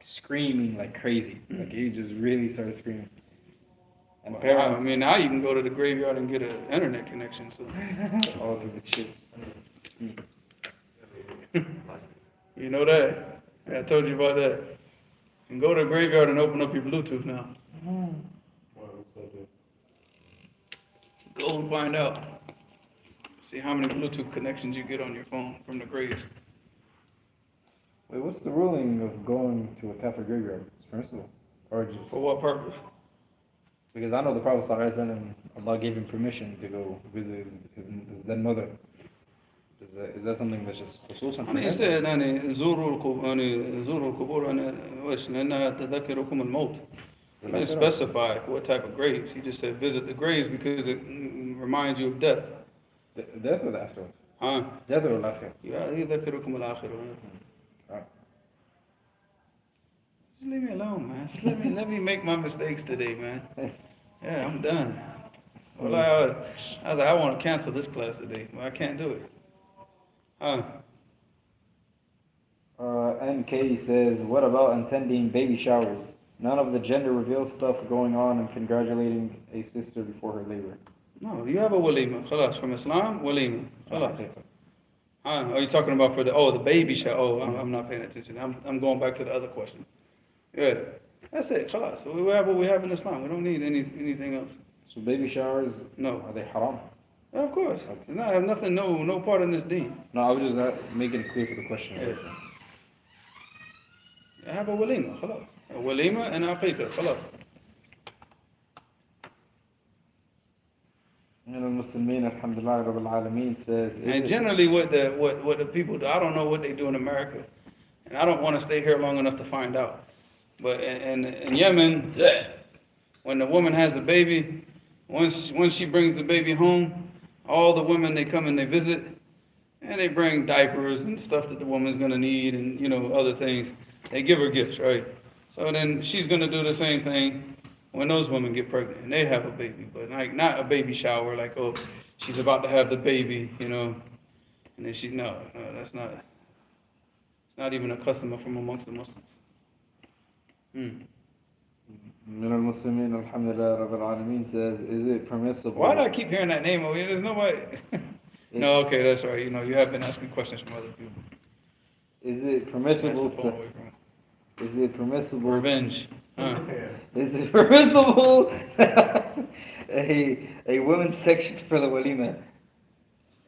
screaming like crazy. It just really started screaming. And parents... now you can go to the graveyard and get an internet connection. So. all through the shit. You know that? I told you about that. You can go to the graveyard and open up your Bluetooth now. Go and find out. See how many Bluetooth connections you get on your phone from the graves. Wait, what's the ruling of going to a Catholic graveyard? It's permissible? Or just... For what purpose? Because I know the Prophet ﷺ, Allah gave him permission to go visit his dead mother. Is that something that's just خصوصا في he said زوروا القبور لأنها تذكركم الموت. He didn't specify what type of graves. He just said visit the graves because it reminds you of death. Death or the afterwards? Huh? Death or الآخرة? يذكركم الآخرة. Just leave me alone, man. Just let me make my mistakes today, man. Yeah, I'm done. Well, I was like, I want to cancel this class today. Well, I can't do it. Huh? MK says, what about attending baby showers? None of the gender reveal stuff going on and congratulating a sister before her labor. No, you have a walima. Khalas, from Islam, walima. Khalas. Are you talking about for the baby shower? Oh, I'm not paying attention. I'm going back to the other question. Yeah, that's it. Khalas. So we have what we have in Islam. We don't need anything else. So baby showers, No. are they haram? Yeah, of course. Okay. I have nothing. No part in this deen. No, I was just making it clear for the question. Yeah. I have a walima. Khalas. A walima and a aqiqah. Khalas. Al-Muslimin, alhamdulillah, Rabbil Alameen says, And generally, what the people do, I don't know what they do in America, and I don't want to stay here long enough to find out. But in Yemen, when the woman has a baby, once she brings the baby home, all the women, they come and they visit, and they bring diapers and stuff that the woman's gonna need, and other things. They give her gifts, right? So then she's gonna do the same thing when those women get pregnant and they have a baby, but like not a baby shower, like she's about to have the baby, and then no, that's not. It's not even a custom from amongst the Muslims. Min al-Muslimin, alhamdulillah, Rabbil Alameen says, is it permissible? Why do I keep hearing that name over here? There's nobody. No, okay, that's right. You have been asking questions from other people. Is it permissible That's the phone away from it. Is it permissible? Revenge. Is it permissible a women's section for the walima?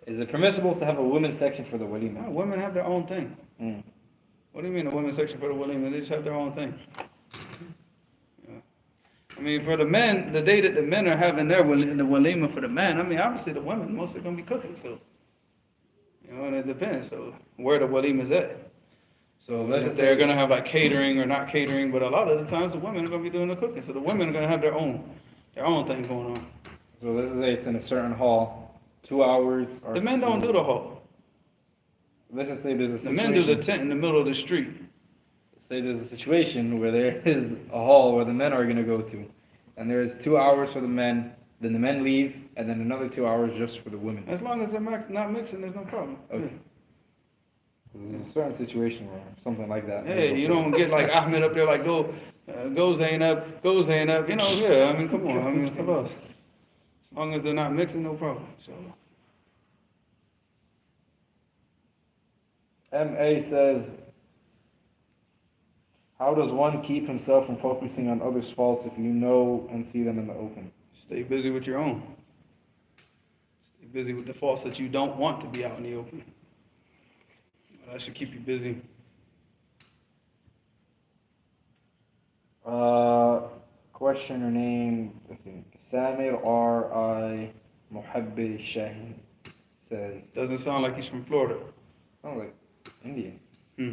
Is it permissible to have a women's section for the walima? No, women have their own thing. What do you mean a women's section for the walima? They just have their own thing. Yeah. I mean, for the men, the day that the men are having the walima for the men, I mean, obviously the women mostly going to be cooking, so, and it depends. So where the walima is at. So let's say they're going to have like catering or not catering, but a lot of the times the women are going to be doing the cooking. So the women are going to have their own thing going on. So let's say it's in a certain hall, 2 hours. The men don't do the hall. Let's just say there's a situation. The men do the tent in the middle of the street. Say there's a situation where there is a hall where the men are going to go to, and there is 2 hours for the men, then the men leave, and then another 2 hours just for the women. As long as they're not mixing, there's no problem. Okay. Yeah. There's a certain situation where something like that. Hey, you don't get like Ahmed up there like go Zainab. Yeah, I mean, come on, I mean, come on. As long as they're not mixing, no problem. So. MA says, how does one keep himself from focusing on others' faults if you know and see them in the open? Stay busy with your own. Stay busy with the faults that you don't want to be out in the open. That should keep you busy. Questioner name, I think, Samir R.I. Muhabbi Shaheen says, Doesn't sound like he's from Florida. sounds like Indian.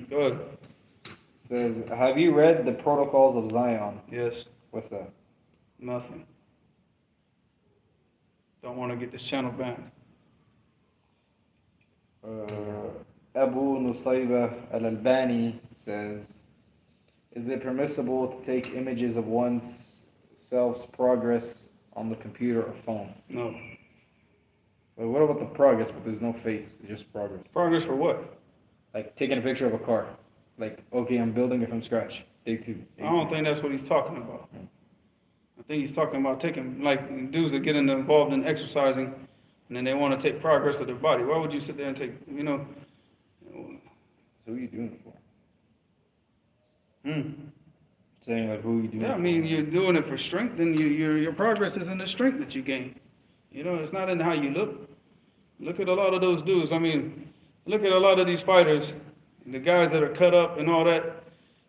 Go ahead. Says, have you read the Protocols of Zion? Yes. What's that? Nothing. Don't want to get this channel banned. Abu Nusayba Al-Albani says, is it permissible to take images of one's self's progress on the computer or phone? No. But what about the progress, but there's no face, it's just progress? Progress for what? Like taking a picture of a car. Like, okay, I'm building it from scratch. Day two. I don't think that's what he's talking about. I think he's talking about taking, like, dudes that get involved in exercising, and then they want to take progress of their body. Why would you sit there and take, So who are you doing it for? Saying like, who are you doing it for? Yeah, I mean, you're doing it for strength, and your progress is in the strength that you gain. It's not in how you look. Look at a lot of those dudes. I mean, look at a lot of these fighters, the guys that are cut up and all that,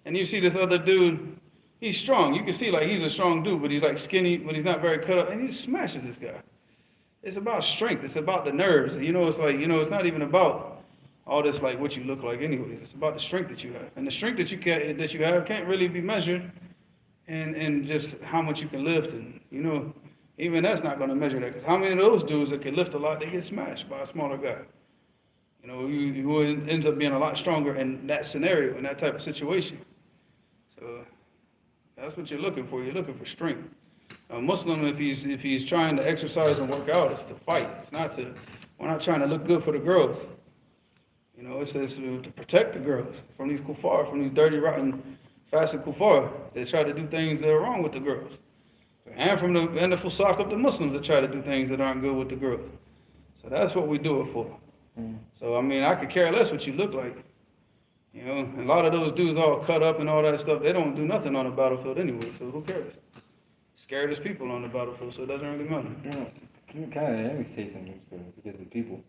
and you see this other dude, he's strong. You can see like he's a strong dude, but he's like skinny, but he's not very cut up, and he smashes this guy. It's about strength. It's about the nerves. It's like, it's not even about all this like what you look like anyways. It's about the strength that you have. And the strength that you have can't really be measured in just how much you can lift. And, even that's not going to measure that. Because how many of those dudes that can lift a lot, they get smashed by a smaller guy? Who ends up being a lot stronger in that scenario, in that type of situation. So that's what you're looking for. You're looking for strength. A Muslim, if he's trying to exercise and work out, it's to fight. It's not to. We're not trying to look good for the girls. It says to protect the girls from these kuffar, from these dirty, rotten, fasted kuffar that try to do things that are wrong with the girls, and from the fusaq of the Muslims that try to do things that aren't good with the girls. So that's what we do it for. So, I mean, I could care less what you look like. You know, a lot of those dudes all cut up and all that stuff, they don't do nothing on the battlefield anyway, so who cares? Scared as people on the battlefield, so it doesn't really matter. Let me say something because the people.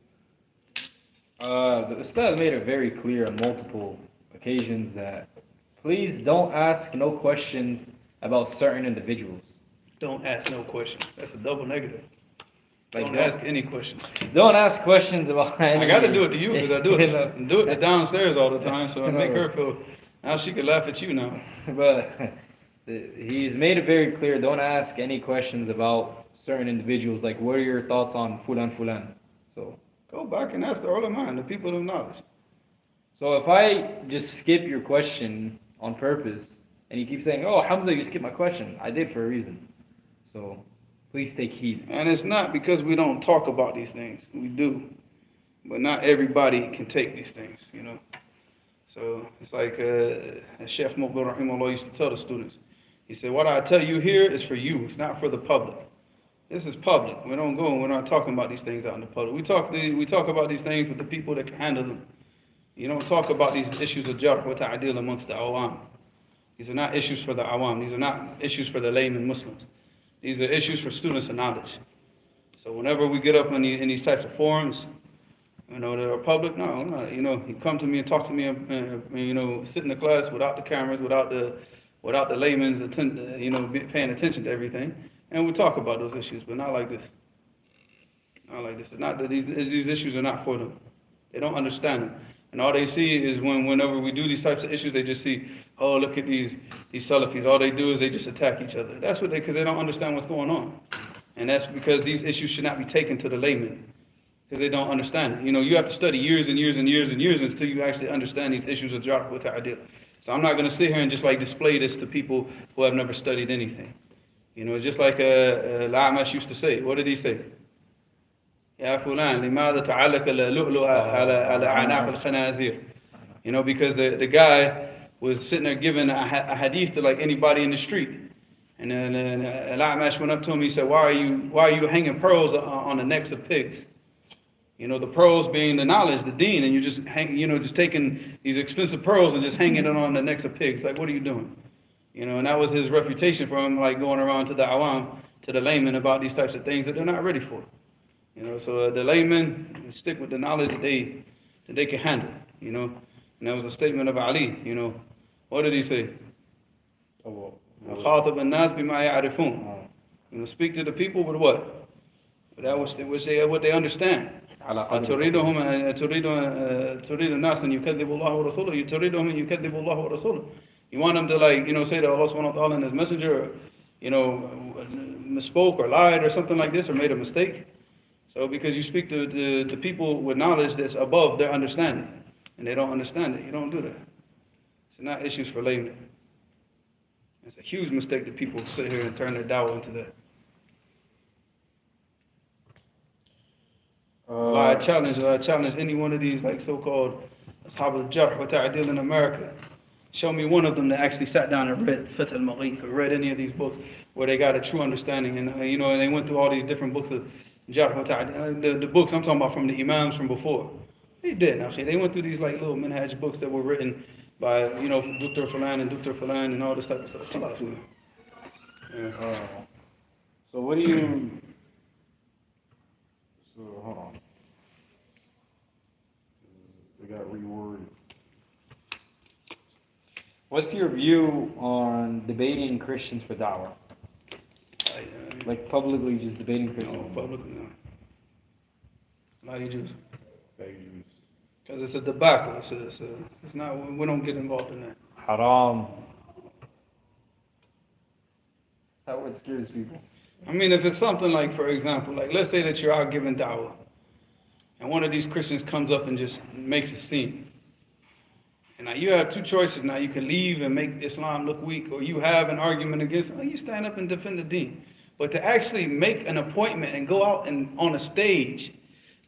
The Ustad made it very clear on multiple occasions that please don't ask no questions about certain individuals. Don't ask no questions. That's a double negative. Like, Don't ask any questions. Don't ask questions about any. I got to do it to you because I do it downstairs all the time, so I make her feel. Now she can laugh at you now. But he's made it very clear. Don't ask any questions about certain individuals. Like, what are your thoughts on fulan fulan? So go back and ask the ulama, the people of knowledge. So if I just skip your question on purpose, and you keep saying, "Oh, Hamza, you skipped my question," I did for a reason. So please take heed. And it's not because we don't talk about these things. We do. But not everybody can take these things, you know. So it's like Sheikh Mufrad rahimahullah used to tell the students. He said, what I tell you here is for you. It's not for the public. This is public. We don't go and we're not talking about these things out in the public. We talk about these things with the people that can handle them. You don't talk about these issues of jarh wa ta'dil amongst the awam. These are not issues for the awam. These are not issues for the layman Muslims. These are issues for students of knowledge. So whenever we get up in these types of forums, you know, that are public, no, you know, you come to me and talk to me, you know, sit in the class without the cameras, without the layman's, you know, paying attention to everything, and we talk about those issues, but not like this. Not like this. It's not that these issues are not for them. They don't understand them. And all they see is whenever we do these types of issues, they just see, oh, look at these Salafis. All they do is they just attack each other. That's because they don't understand what's going on. And that's because these issues should not be taken to the layman, because they don't understand it. You know, you have to study years and years and years and years until you actually understand these issues of jarh wa ta'dil. So I'm not going to sit here and just like display this to people who have never studied anything. You know, just like Al-A'mash used to say. What did he say? Ya fulan, limada ta'alaka lu'lu ala a'naq al-khanazir. You know, because the guy was sitting there giving a hadith to like anybody in the street. And then Al-A'mash went up to him, he said, why are you hanging pearls on the necks of pigs? You know, the pearls being the knowledge, the deen, and you're just just taking these expensive pearls and just hanging it on the necks of pigs. Like, what are you doing? You know, and that was his reputation for him, like going around to the awam, to the laymen about these types of things that they're not ready for. You know, so the laymen stick with the knowledge that they can handle. You know, and that was a statement of Ali. You know, what did he say? وَخَاطِبَ النَّاسِ بِمَا يَعْرِفُونَ. You know, speak to the people with what? With that what they understand. تريدهم تريد الناس أن يكذبوا الله ورسوله تريدهم أن يكذبوا الله ورسوله. You want them to say that Allah subhanahu wa ta'ala and His Messenger, misspoke or lied or something like this or made a mistake. So because you speak to the people with knowledge that's above their understanding and they don't understand it, you don't do that. It's not issues for laymen. It's a huge mistake that people sit here and turn their dawah into that. I challenge any one of these so-called ashab al-jarh wa ta'dil in America. Show me one of them that actually sat down and read Fath al-Maghith or read any of these books where they got a true understanding and and they went through all these different books of jarh wa ta'dil. The books I'm talking about from the imams from before. They did actually. They went through these little minhaj books that were written by Dr. Fulan and Dr. Fulan and all this type of stuff. Yeah. So what do you? So hold on. We got reworded. What's your view on debating Christians for da'wah? Like publicly just debating Christians? No, publicly no. Not you Jews. Because it's a debacle. It's not. We don't get involved in that. Haram. That word scares people. I mean, if it's something like, for example, let's say that you're out giving da'wah, and one of these Christians comes up and just makes a scene. And now you have two choices. Now you can leave and make Islam look weak, or you have an argument against it. You stand up and defend the deen. But to actually make an appointment and go out and on a stage,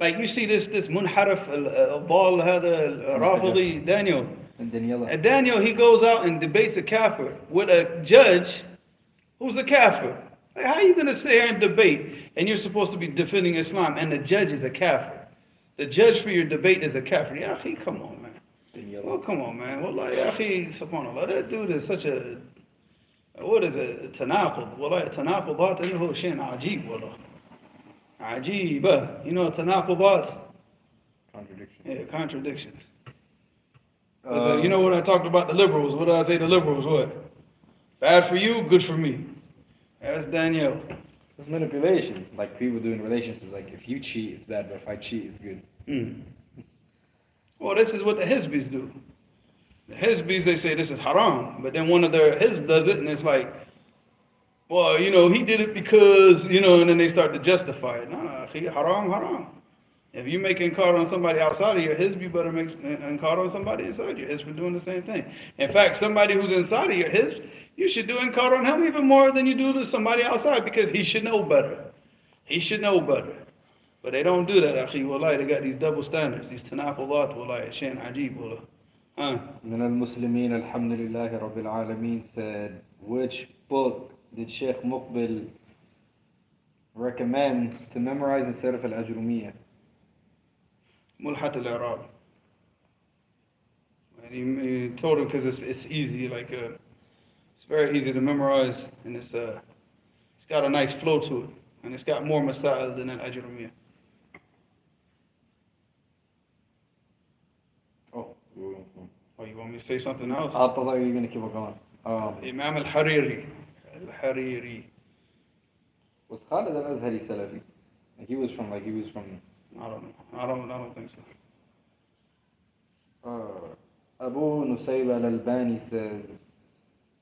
like you see this munharif al-Bal Rafidi Daniel. And Daniel, he goes out and debates a kafir with a judge who's a kafir. Like, how are you going to sit here and debate and you're supposed to be defending Islam and the judge is a kafir? the judge for your debate is a kafir. Ya akhi, come on, man. Well, come on, man. Wallahi, ya akhi, subhanAllah, that dude is such a, what is it, tanaqud. Wallahi, tanaqudat, innahu shayn ajib, wallah. Ajib, you know, tanaqudat? Contradiction. Yeah, contradictions. You know what I talked about the liberals? What did I say to liberals? What? Bad for you, good for me. That's Danielle. It's manipulation. Like people do in relationships. Like if you cheat, it's bad, but if I cheat, it's good. Well, this is what the Hizbis do. The Hizbis, they say this is haram, but then one of their Hizb does it, and it's like, well, you know, he did it because, you know, and then they start to justify it. Nah, haram, haram. If you make inkar on somebody outside of your Hizb, you better make inkar on somebody inside your Hizb for doing the same thing. In fact, somebody who's inside of your Hizb, you should do inkar on him even more than you do to somebody outside, because he should know better. He should know better. But they don't do that, akhi, wallahi. They got these double standards, these tanaqulat, wallahi, shayn ajib, wallah. من المسلمين الحمد لله رب العالمين said, which book did Sheikh Muqbil recommend to memorize instead of Al-Ajrumiyya? Mulhat al-I'rab. He told him because it's easy, like it's very easy to memorize, and it's got a nice flow to it, and it's got more masail than Al-Ajrumiyya. Oh, you want me to say something else? I thought you were going to keep it going. Imam al-Hariri. Al-Hariri. Was Khalid al-Azhari Salafi? He was from I don't know. I don't think so. Abu Nusayb al-Albani says,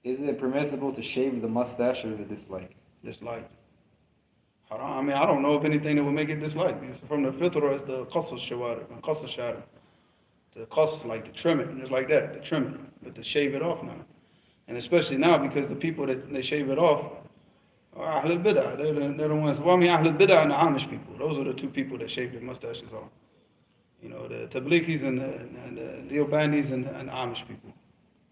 is it permissible to shave the mustache or is it disliked? Disliked. Haram. I mean, I don't know of anything that would make it disliked. It's from the fitrah, it's the qas al-shawarib, qas al-sharib. The qas, like to trim it, just like that, to trim it, but to shave it off now. And especially now, because the people that they shave it off are Ahl al-Bid'ah. They're the ones, well, I mean, Ahl al-Bid'ah and the Amish people. Those are the two people that shave their mustaches off. You know, the Tabligis and the Deobandis and the Amish people.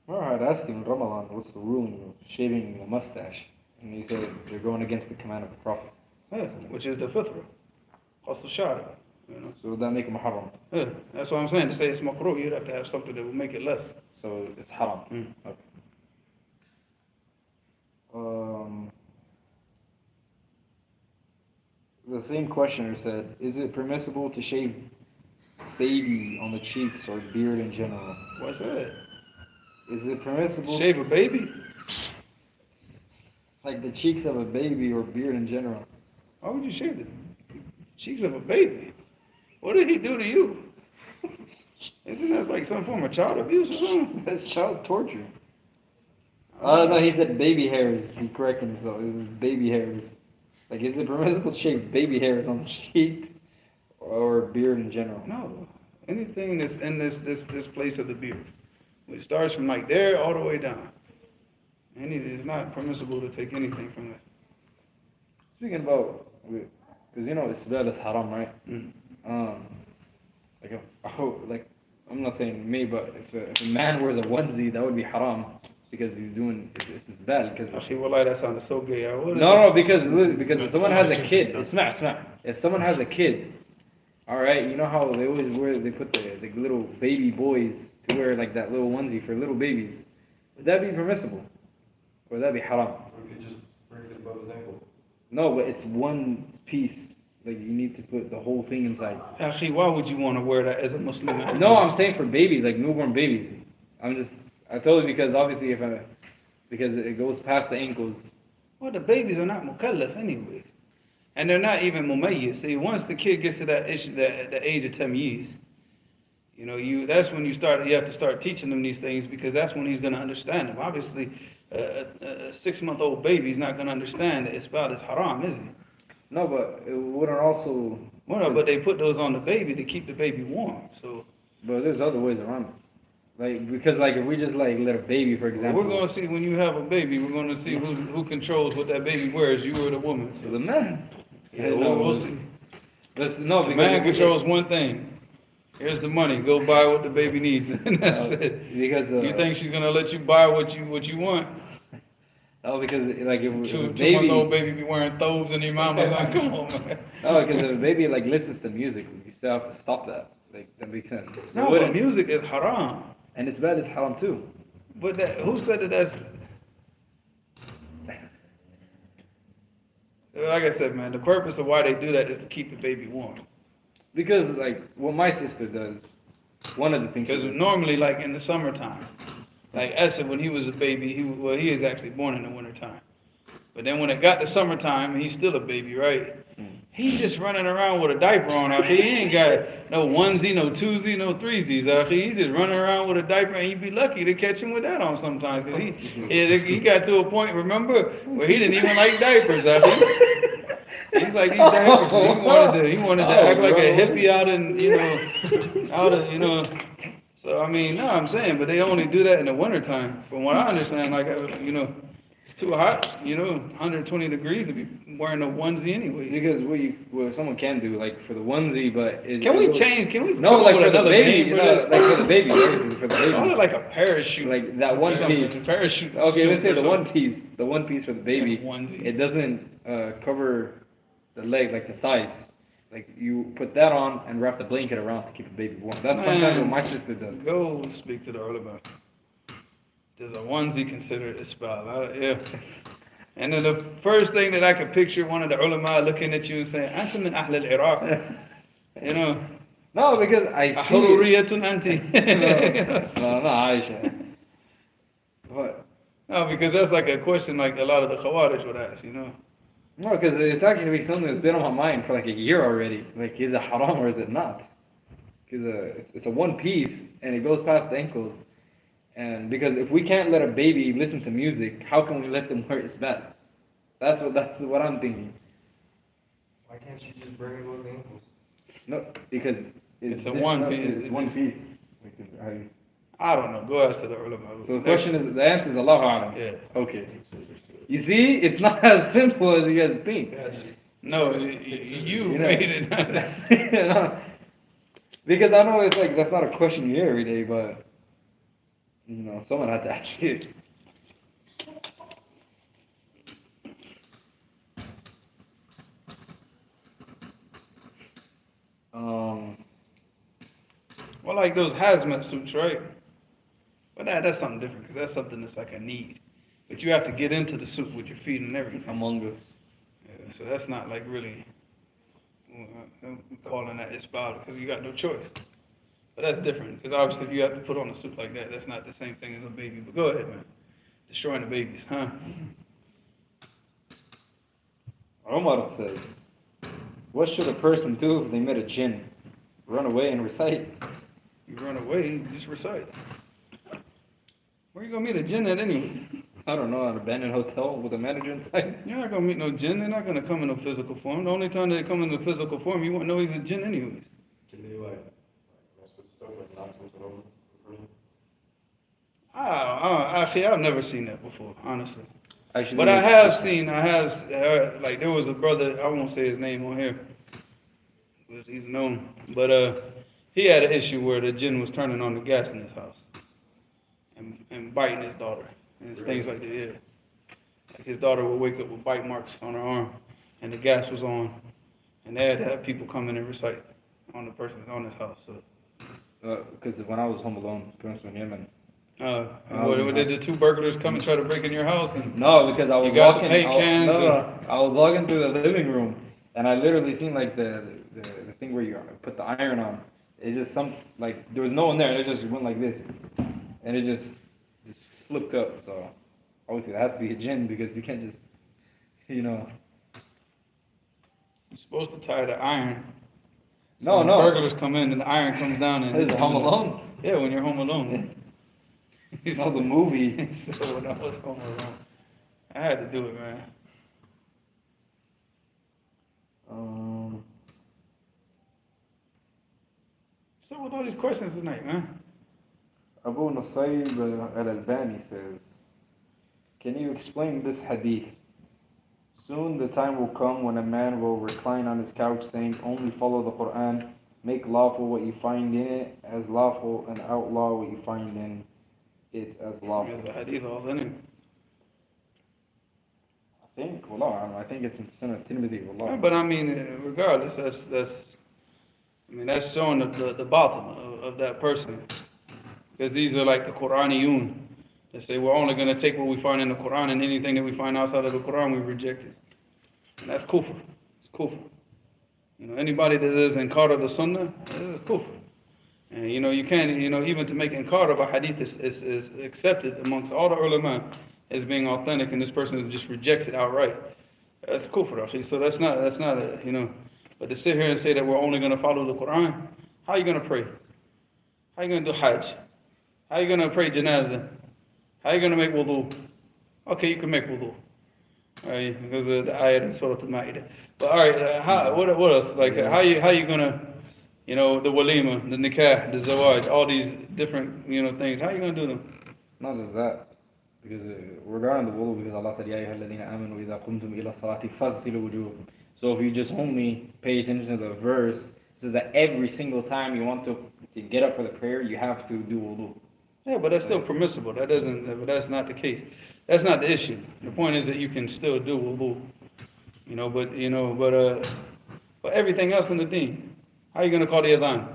Well, I asked him in Ramadan, what's the ruling of shaving the mustache? And he said they're going against the command of the Prophet. Yeah, which is the fitrah. Qas al-Sharib. You know? So would that make him haram? Yeah, that's what I'm saying. To say it's makruh, you'd have to have something that will make it less. So it's haram. Okay. The same questioner said, is it permissible to shave baby on the cheeks or beard in general? What's that? Is it permissible? Shave a baby? Like the cheeks of a baby or beard in general? Why would you shave the cheeks of a baby? What did he do to you? Isn't that like some form of child abuse or something? That's child torture. No, he said baby hairs. He corrected himself. It was baby hairs. Like, is it permissible to shave baby hairs on the cheeks or beard in general? No. Anything that's in this place of the beard. It starts from like there all the way down. It's not permissible to take anything from that. Speaking about, because you know Isbal is haram, right? I'm not saying me, but if a man wears a onesie, that would be haram because he's doing it's Isbal. Because actually, wallahi, that sounded so gay. No, because if someone has a kid, if someone has a kid, all right, you know how they always they put the little baby boys to wear like that little onesie for little babies. Would that be permissible? Or would that be haram? Or if he just brings it above his ankle. No, but it's one piece. Like you need to put the whole thing inside. Actually, why would you want to wear that as a Muslim? No, I'm saying for babies, like newborn babies. I told you because obviously because it goes past the ankles. Well, the babies are not mukallaf anyway. And they're not even mumayyiz. See, once the kid gets to that age, the age of tamyiz, you know, that's when you have to start teaching them these things because that's when he's going to understand them. Obviously, a 6-month-old baby is not going to understand that Isbal is haram, is he? No, but it wouldn't also... Well, no, but they put those on the baby to keep the baby warm, so... But there's other ways around it. Like, because, like, if we just, like, let a baby, for example... We're going to see, when you have a baby, we're going to see who controls what that baby wears, you or the woman. So the man. Yeah, no, we'll see. Because the man controls one thing. Here's the money. Go buy what the baby needs, and that's it. Because you think she's going to let you buy what you want? Oh, because like if a Two month baby, old baby be wearing thobes and your mama's like, come on, man. no, because if a baby like listens to music, you still have to stop that. Like that makes sense. So No, but wouldn't- music is haram. and it's bad as haram too. But that, who said that that's... Like I said, man, the purpose of why they do that is to keep the baby warm. Because like what my sister does, one of the things. she Because does- normally, like in the summertime, like Essa, when he was a baby, he is actually born in the wintertime. But then when it got to summertime, he's still a baby, right? He's just running around with a diaper on. He ain't got no onesie, no twosie, no threesies. He's just running around with a diaper, and you'd be lucky to catch him with that on sometimes. Cause he got to a point, remember, where he didn't even like diapers. He's like these diapers. He wanted to act like a hippie out in, So I mean, no, I'm saying, but they only do that in the wintertime. From what I understand, like it's too hot, 120 degrees to be wearing a onesie anyway. Because what someone can do, like for the onesie, but Can we change? Can we? No, come up like with for the another baby, name for this? like for the baby, obviously, for the baby. Call it like a parachute. Like that one Something, piece. Parachute. Okay, let's say or the something. one piece for the baby. Onesie. It doesn't cover the leg, like the thighs. Like you put that on and wrap the blanket around to keep the baby warm. That's sometimes what Man, my sister does. Go speak to the ulama. Does a onesie considered a spell? Yeah. And then the first thing that I could picture one of the ulama looking at you and saying, "Anta min ahl al-Iraq." No, because I see. Ahururiyatun anti. No, Aisha. What? No, because that's like a question like a lot of the Khawarij would ask, No, because it's actually something that's been on my mind for like a year already. Like, is it haram or is it not? Because it's a one piece and it goes past the ankles. And because if we can't let a baby listen to music, how can we let them wear isbat? That's what I'm thinking. Why can't you just bring it with the ankles? No, because It's a one piece. It's one piece. Like, how you- I don't know. Go ask the ulama. So the question is, the answer is Allahu A'lam. Yeah. Okay. You see, it's not as simple as you guys think. No, you know. made it. No. Because I know it's like that's not a question you hear every day, but someone had to ask it. Well, like those hazmat suits, right? But that's something different because that's something that's like a need. But you have to get into the suit with your feet and everything. Among us. Yeah, so that's not like really calling that isbal because you got no choice. But that's different because obviously if you have to put on a suit like that, that's not the same thing as a baby. But go ahead, man. Destroying the babies, huh? Umar says, what should a person do if they met a jinn? Run away and recite. You run away, you just recite. Where you gonna meet a jinn at anyway? I don't know, an abandoned hotel with a manager inside. You're not gonna meet no jinn. They're not gonna come in no physical form. The only time they come in the physical form, you won't know he's a jinn anyways. Can they mess with stuff, like knock something over? Actually, I've never seen that before, honestly. Actually, But I have seen, like there was a brother, I won't say his name on here, because he's known, but he had an issue where the jinn was turning on the gas in his house and biting his daughter and things like that. Yeah. Like his daughter would wake up with bite marks on her arm and the gas was on, and they had to have people come in and recite on the person on his house. So. Because when I was home alone, parents were in Yemen. Did the two burglars come and try to break in your house? No, because I was You got walking. the paint cans I was walking through the living room, and I literally seen like the thing where you put the iron on. It just there was no one there. It just went like this, and it just flipped up. So obviously it had to be a jinn because you can't just, You're supposed to tie the iron. No, when no. Burglars come in and the iron comes down. And This is Home Alone. Yeah, when you're home alone. No, the movie. So when I was home alone, I had to do it, man. So with all these questions tonight, man. Abu Nusayb al-Albani says, can you explain this hadith? Soon the time will come when a man will recline on his couch saying, only follow the Quran, make lawful what you find in it as lawful, and outlaw what you find in it as lawful. There's a hadith all in it. I think it's in Sunnah Tirmidhi, Yeah, wallah. but I mean, regardless, that's showing the bottom of that person. Because these are like the Quraniyun. They say we're only going to take what we find in the Quran, and anything that we find outside of the Quran, we reject it. And that's kufr. It's kufr. Anybody that is inkar of the Sunnah is kufr. And you can't, even to make inkar of a hadith is accepted amongst all the ulama as being authentic, and this person just rejects it outright. That's kufr, akhi. So that's not but to sit here and say that we're only going to follow the Quran, how are you going to pray? How are you going to do hajj? How are you going to pray janazah? How are you going to make wudu? Okay, you can make wudu. Alright, because of the ayat in Surah Al-Ma'idah. But alright, what else? Like, how you going to, the walima, the nikah, the zawaj, all these different, things, how are you going to do them? Not just that, because regarding the wudu, because Allah said, Ya ayyuhalladhina amanu idha qumtum ila salati faghsilu wujuhakum. So if you just only pay attention to the verse, it says that every single time you want to get up for the prayer, you have to do wudu. Yeah, but that's still permissible. But that's not the case. That's not the issue. The point is that you can still do wudu. But everything else in the deen, how are you going to call the adhan?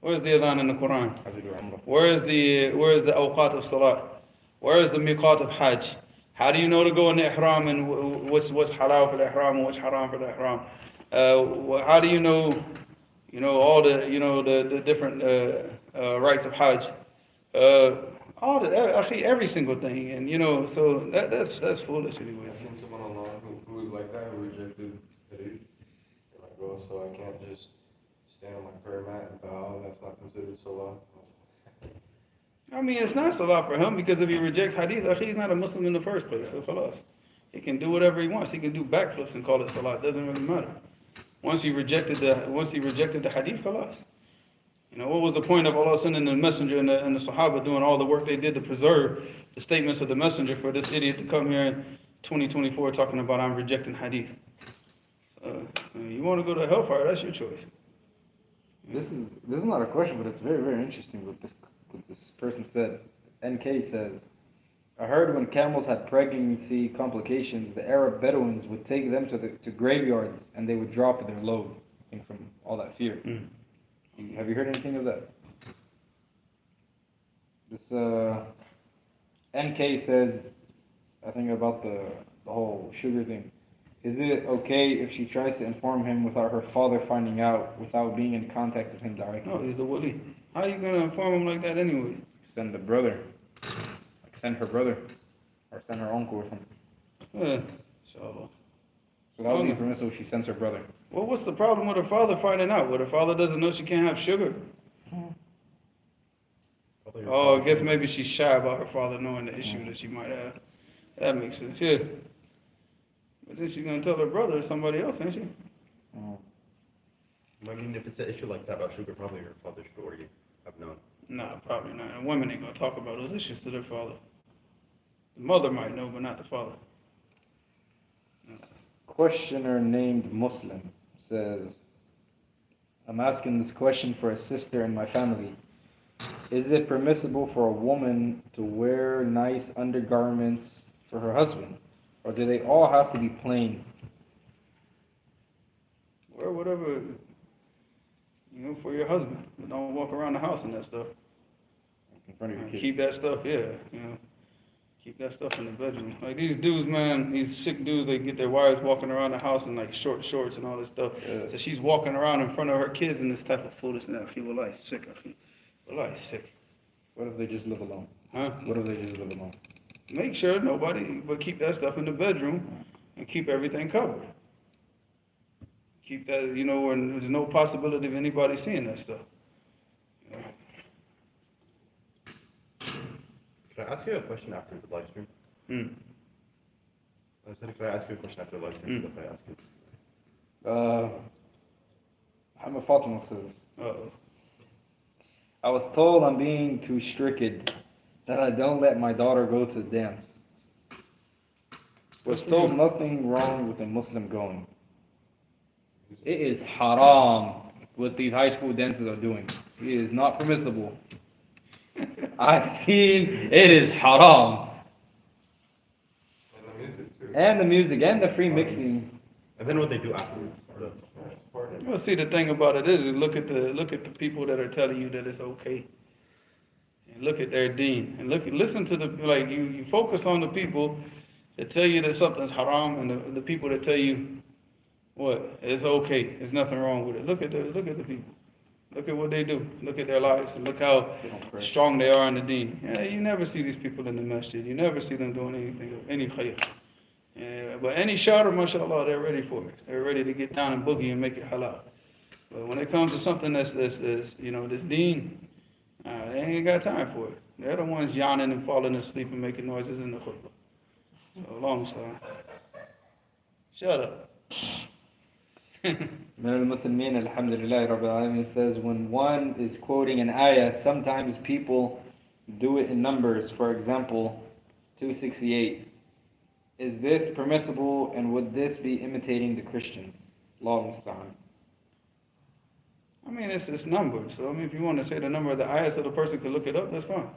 Where's the adhan in the Quran? Where is the awqat of salat? Where is the miqat of hajj? How do you know to go in the ihram and what's halal for the ihram and what's haram for the ihram? How do you know all the different rights of hajj? Every single thing, and so that's foolish anyway. I've seen someone online who was like that, who rejected hadith. They're like, well, so I can't just stand on my prayer mat and bow, that's not considered salah. I mean, it's not salah for him, because if he rejects hadith, he's not a Muslim in the first place. So khalas. He can do whatever he wants. He can do backflips and call it salah. It doesn't really matter. Once he rejected the hadith, khalas. What was the point of Allah sending the messenger and the Sahaba doing all the work they did to preserve the statements of the messenger for this idiot to come here in 2024 talking about I'm rejecting hadith? You want to go to hellfire, that's your choice. This is not a question, but it's very, very interesting what this person said. NK says, I heard when camels had pregnancy complications, the Arab Bedouins would take them to graveyards and they would drop their load from all that fear. Have you heard anything of that? This NK says, I think about the whole sugar thing. Is it okay if she tries to inform him without her father finding out, without being in contact with him directly? No, he's the wali. How are you going to inform him like that anyway? Send the brother. Like send her brother. Or send her uncle or something. Yeah, inshallah. So that would be permissible if she sends her brother. Well, what's the problem with her father finding out? Well, her father doesn't know she can't have sugar. Oh, I guess maybe she's shy about her father knowing the issue that she might have. That makes sense, yeah. But then she's going to tell her brother or somebody else, ain't she? I mean, if it's an issue like that about sugar, probably her father should already have known. Nah, probably not. And women ain't going to talk about those issues to their father. The mother might know, but not the father. Questioner named Muslim says, I'm asking this question for a sister in my family. Is it permissible for a woman to wear nice undergarments for her husband? Or do they all have to be plain? Wear whatever, for your husband. But don't walk around the house in that stuff. In front of your kids. Keep that stuff, keep that stuff in the bedroom. Like these dudes, man, these sick dudes, they get their wives walking around the house in like short shorts and all this stuff. Yeah. So she's walking around in front of her kids in this type of foolishness. I feel like sick. Sick. What if they just live alone? Huh? What if they just live alone? Make sure nobody, but keep that stuff in the bedroom and keep everything covered. Keep that, when there's no possibility of anybody seeing that stuff. Can I ask you a question after the live stream? I said, can I ask you a question after the live stream? Stuff I ask it. Muhammad Fatima says, Uh-oh. I was told I'm being too strict that I don't let my daughter go to dance. Was told nothing wrong with a Muslim going. It is haram what these high school dances are doing. It is not permissible. I've seen it is haram. and the music and the free mixing. And then what they do afterwards. Well, see, the thing about it is look at the people that are telling you that it's okay, and look at their deen, and listen to you focus on the people that tell you that something's haram, and the people that tell you what it's okay, there's nothing wrong with it. Look at the people, look at what they do, look at their lives, and look how strong they are in the deen. Yeah, you never see these people in the masjid, you never see them doing anything, any khayr. But any shawter, mashallah, they're ready for it. They're ready to get down and boogie and make it halal. But when it comes to something that's this deen, they ain't got time for it. They're the ones yawning and falling asleep and making noises in the khutbah. So long story. Shut up. من المسلمين الحمد لله رب العالمين says when one is quoting an ayah, sometimes people do it in numbers. For example, 268. Is this permissible, and would this be imitating the Christians? Allahu musta'an. I mean, it's numbers. So I mean, if you want to say the number of the ayah so the person can look it up, that's fine.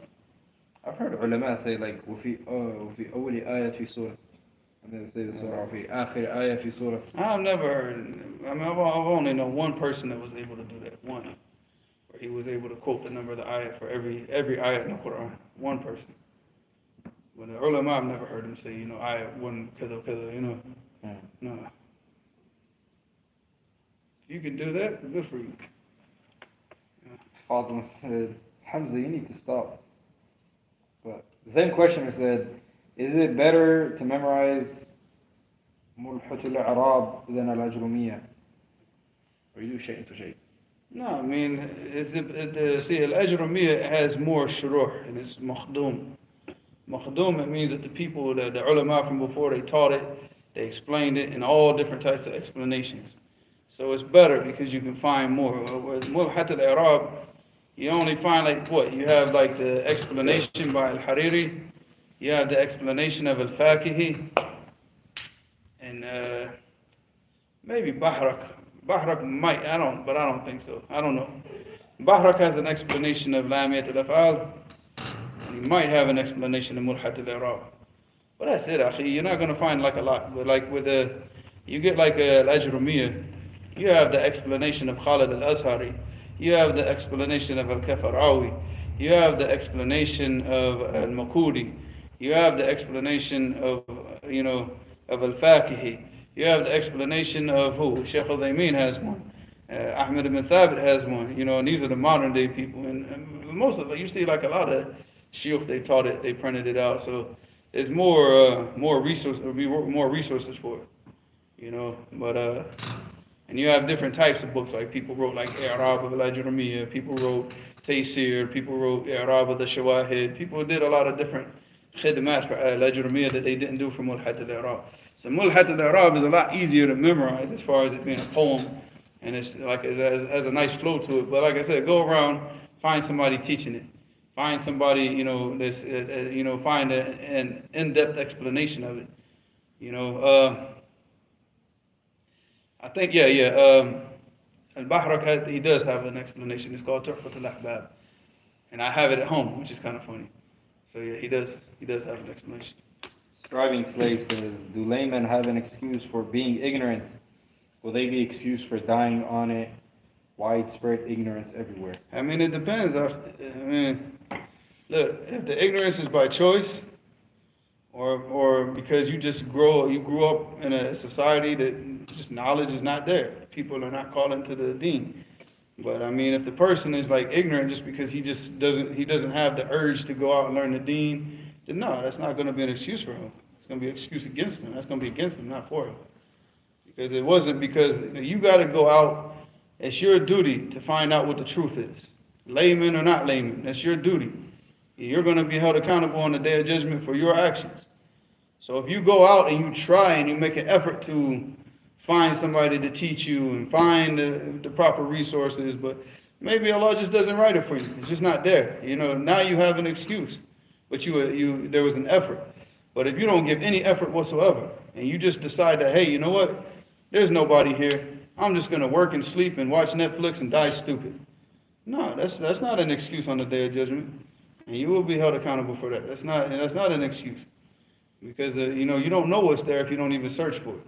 I've heard ulama say like وفي أول آية في سورة. And then say the surah وفي آخر آية في سورة. I've never heard. I mean, I've only known one person that was able to do that. One, where he was able to quote the number of the ayah for every ayah in the Quran. One person. But the ulama, I've never heard him say, ayah one kada, No. If you can do that, good for you. Fatima said, Hamza, you need to stop. But the same questioner said, is it better to memorize ملحة الإعراب than al-Ajrumiyya? Or you do shay'in for shay? No, I mean, see, al-Ajrumiyya has more shuruh, and it's makhdum. Makhdum, it means that the people, the ulama from before, they taught it, they explained it in all different types of explanations. So it's better because you can find more. With Mulhat al-I'rab, you only find you have like the explanation by Al-Hariri, you have the explanation of Al-Fakihi, and maybe Bahrak. Bahrak might, but I don't think so. I don't know. Bahrak has an explanation of Lamiyat al-Af'al, and he might have an explanation of Mulhat al-I'rab. But that's it, akhi. You're not going to find like a lot. But like you get like Al-Ajrumiyya, you have the explanation of Khalid al-Azhari, you have the explanation of Al-Kafarawi, you have the explanation of Al-Makudi, you have the explanation of Al-Fakihi, you have the explanation of who? Shaykh al-Aymin has one, Ahmed ibn Thabit has one, and these are the modern day people, and most of it, you see like a lot of shiuch, they taught it, they printed it out, so there's more resources for it, but and you have different types of books, like people wrote like I'rab of al-Ajrumiyya, people wrote Taysir, people wrote I'rab of the Shawahid, people did a lot of different khidmat for al-Ajrumiyya that they didn't do for Mulhat al-I'rab. So Mulhat al-I'rab is a lot easier to memorize as far as it being a poem, and it's like it has a nice flow to it. But like I said, go around, find somebody teaching it, find somebody find an in-depth explanation of it. I think Al-Bahrak he does have an explanation. It's called Tuhfat al-Ahbab, and I have it at home, which is kind of funny. So yeah, he does have an explanation. Striving Slave says, do laymen have an excuse for being ignorant? Will they be excused for dying on it? Widespread ignorance everywhere. I mean, it depends. Look, if the ignorance is by choice, or because you grew up in a society that just knowledge is not there, people are not calling to the deen. But I mean, if the person is like ignorant just because he doesn't have the urge to go out and learn the deen, then no, that's not going to be an excuse for him. It's going to be an excuse against him. That's going to be against him, not for him. Because it wasn't, because you got to go out. It's your duty to find out what the truth is. Layman or not layman, that's your duty. You're going to be held accountable on the day of judgment for your actions. So if you go out and you try and you make an effort to find somebody to teach you and find the proper resources, but maybe Allah just doesn't write it for you. It's just not there. Now you have an excuse. But there was an effort. But if you don't give any effort whatsoever, and you just decide that, hey, you know what? There's nobody here. I'm just going to work and sleep and watch Netflix and die stupid. No, that's not an excuse on the day of judgment. And you will be held accountable for that. That's not an excuse. Because, you know, you don't know what's there if you don't even search for it.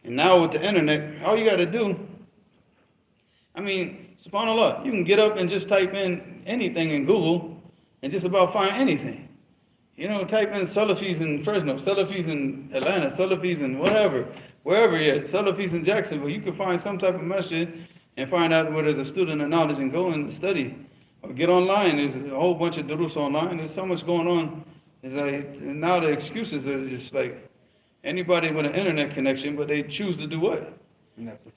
And now with the internet, all you got to do, I mean, subhanAllah, you can get up and just type in anything in Google and just about find anything. You know, type in Salafis in Fresno, Salafis in Atlanta, Salafis in whatever, wherever you're at, Salafis in Jacksonville. You can find some type of masjid and find out where there's a student of knowledge and go and study. Or get online, there's a whole bunch of durus online, there's so much going on. It's like, now the excuses are just like, anybody with an internet connection, but they choose to do what?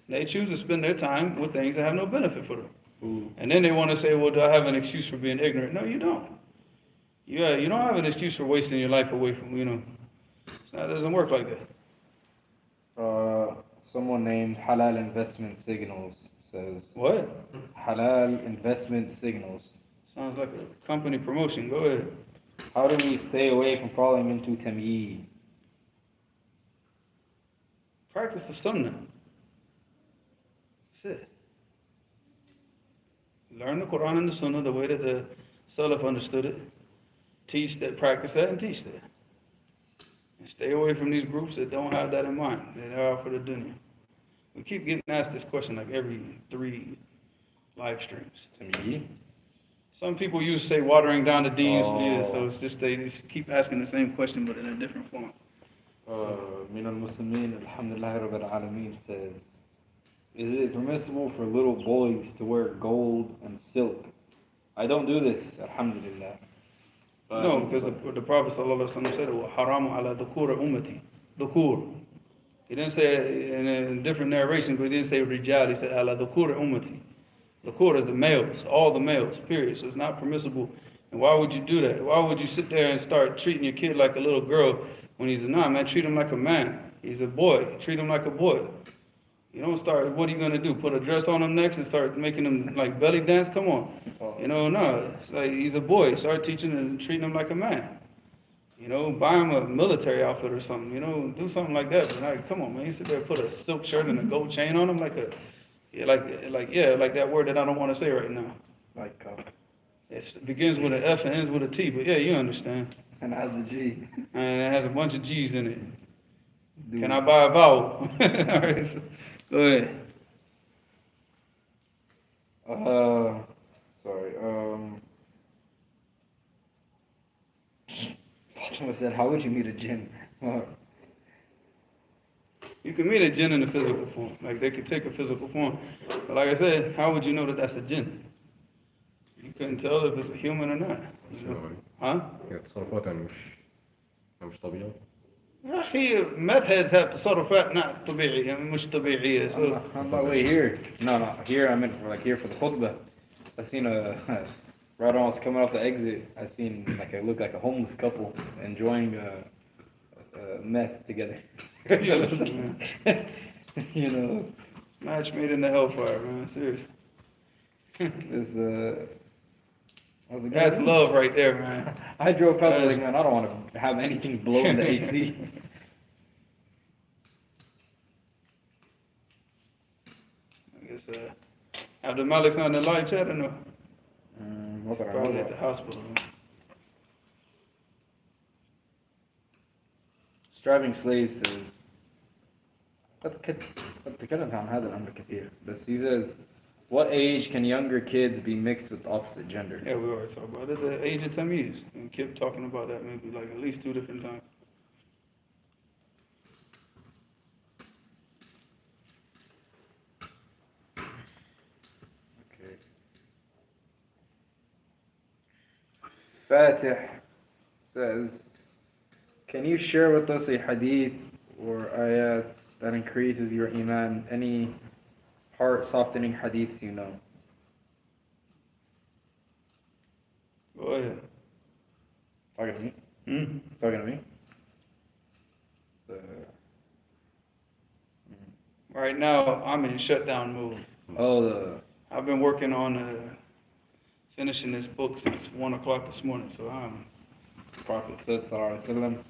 They choose to spend their time with things that have no benefit for them. Ooh. And then they want to say, well, do I have an excuse for being ignorant? No, you don't. Yeah, you don't have an excuse for wasting your life away from, you know. It doesn't work like that. Someone named Halal Investment Signals says, What? Halal Investment Signals. Sounds like a company promotion. Go ahead. How do we stay away from falling into tamyid? Practice the sunnah. That's it. Learn the Quran and the sunnah the way that the Salaf understood it. Teach that, practice that, and teach that. And stay away from these groups that don't have that in mind. They're out for the dunya. We keep getting asked this question like every 3 live streams. Tamyid? Some people say watering down the deeds, so it's just they just keep asking the same question but in a different form. Min al-Muslimin, alhamdulillah rabbil alameen says, is it permissible for little boys to wear gold and silk? I don't do this, alhamdulillah. No, because the Prophet ﷺ said it was haramu ala dhukur ummati. Dhukur. He didn't say in a different narration, but he didn't say rijal, he said ala dhukur ummati. Dhukur is the males, all the males, period. So it's not permissible. And why would you do that? Why would you sit there and start treating your kid like a little girl when he's a man? Treat him like a man. He's a boy. Treat him like a boy. You don't start, what are you going to do? Put a dress on him next and start making him like belly dance? Come on. You know, no. It's like he's a boy. Start teaching and treating him like a man. You know, buy him a military outfit or something. You know, do something like that. But like, come on, man. You sit there and put a silk shirt and a gold chain on him like that word that I don't want to say right now. It begins with an F and ends with a T, but yeah, you understand. And has a G. And it has a bunch of G's in it. Can I buy a vowel? All right, so go ahead. Fatima said, how would you meet a jinn? You can meet a jinn in a physical form. Like, they could take a physical form. But like I said, how would you know that that's a jinn? You couldn't tell if it's a human or not. You know? Huh? تصرفات مش طبيعية. أخي meth heads have تصرفات not طبيعية مش طبيعية. So I'm about way here. No, here I meant here for the khutbah. I seen right on I was coming off the exit. I seen it looked like a homeless couple enjoying meth together. You know, match made in the hellfire, man. Seriously. That's love right there, man. I drove past. I was like, man, I don't want to have anything blow in the AC. I guess Abdul Malik's on the live chat or no? Probably at the hospital. Striving Slave says قد تكلمت عن هذا الأمر كثير بس he says what age can younger kids be mixed with opposite gender? Yeah, we already talked about it. The age of tamyiz. We kept talking about that maybe like at least 2 different times. Okay. Fatih says, can you share with us a hadith or ayat that increases your iman? Any heart-softening hadiths you know? Go ahead. Talking to me? Hmm? Talking to me? Right now, I'm in shutdown mode. I've been working on finishing this book since 1 o'clock this morning, so I'm... Prophet said, sallallahu alaihi wasallam,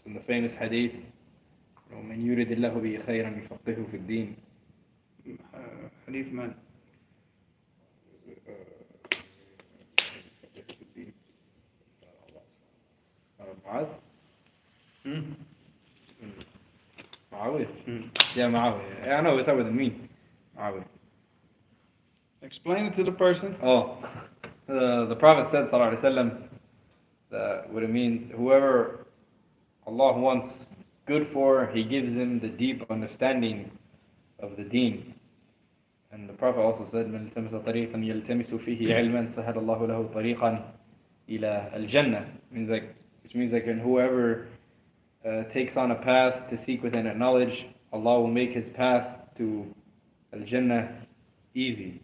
in the famous hadith, وَمَنْ يُرِدِ اللَّهُ بِهِ خَيْرًا يُفَقِّهُ فِي الدِّينِ. Hadith man. Mu'adh? Hmm? Muawiyah. Hmm. Yeah, Muawiyah. Yeah, I know, it's not what it mean. Muawiyah. Explain it to the person. Oh, the Prophet said, sallallahu alaihi wasallam, that what it means, whoever Allah wants good for, He gives him the deep understanding of the deen. And the Prophet also said, من التمس طريقا يلتمس فيه علما سهل الله له طريقا إلى الجنة. Which means like, and whoever takes on a path to seek within it knowledge, Allah will make his path to al-Jannah easy.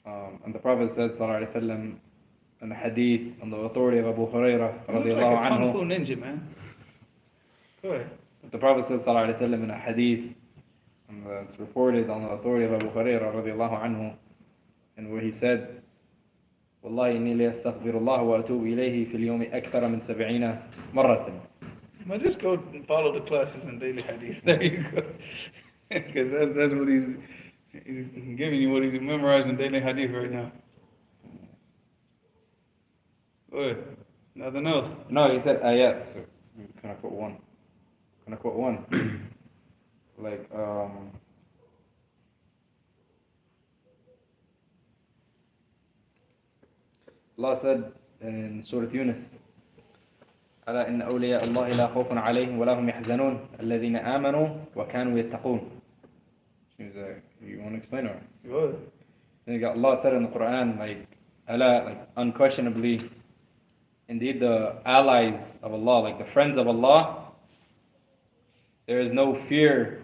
And the Prophet said, sallallahu alaihi wasallam, in a hadith on the authority of Abu Hurairah, You look radiallahu like a kung fu anhu. ninja, man. Go ahead. The Prophet said, sallallahu alaihi wasallam, in a hadith, and it's reported on the authority of Abu Hurairah, radiallahu anhu, and where he said, والله إني لأستغفر الله وأتوب إليه في اليوم أكثر من 70 مرة. Well, just go and follow the classes in daily hadith. There you go. Because that's what he's giving you, what he's memorizing daily hadith right now. Go ahead. Nothing else. No, he said ayat, so can I quote one? Can I quote one? Like, Allah said in Surah Yunus, ألا إن أولياء الله لا خوف عليهم ولا هم يحزنون الذين آمنوا وكانوا يتقون. Which means, you want to explain or? Go ahead. Then Allah said in the Quran, like, Allah, like, unquestionably, indeed the allies of Allah, like the friends of Allah, there is no fear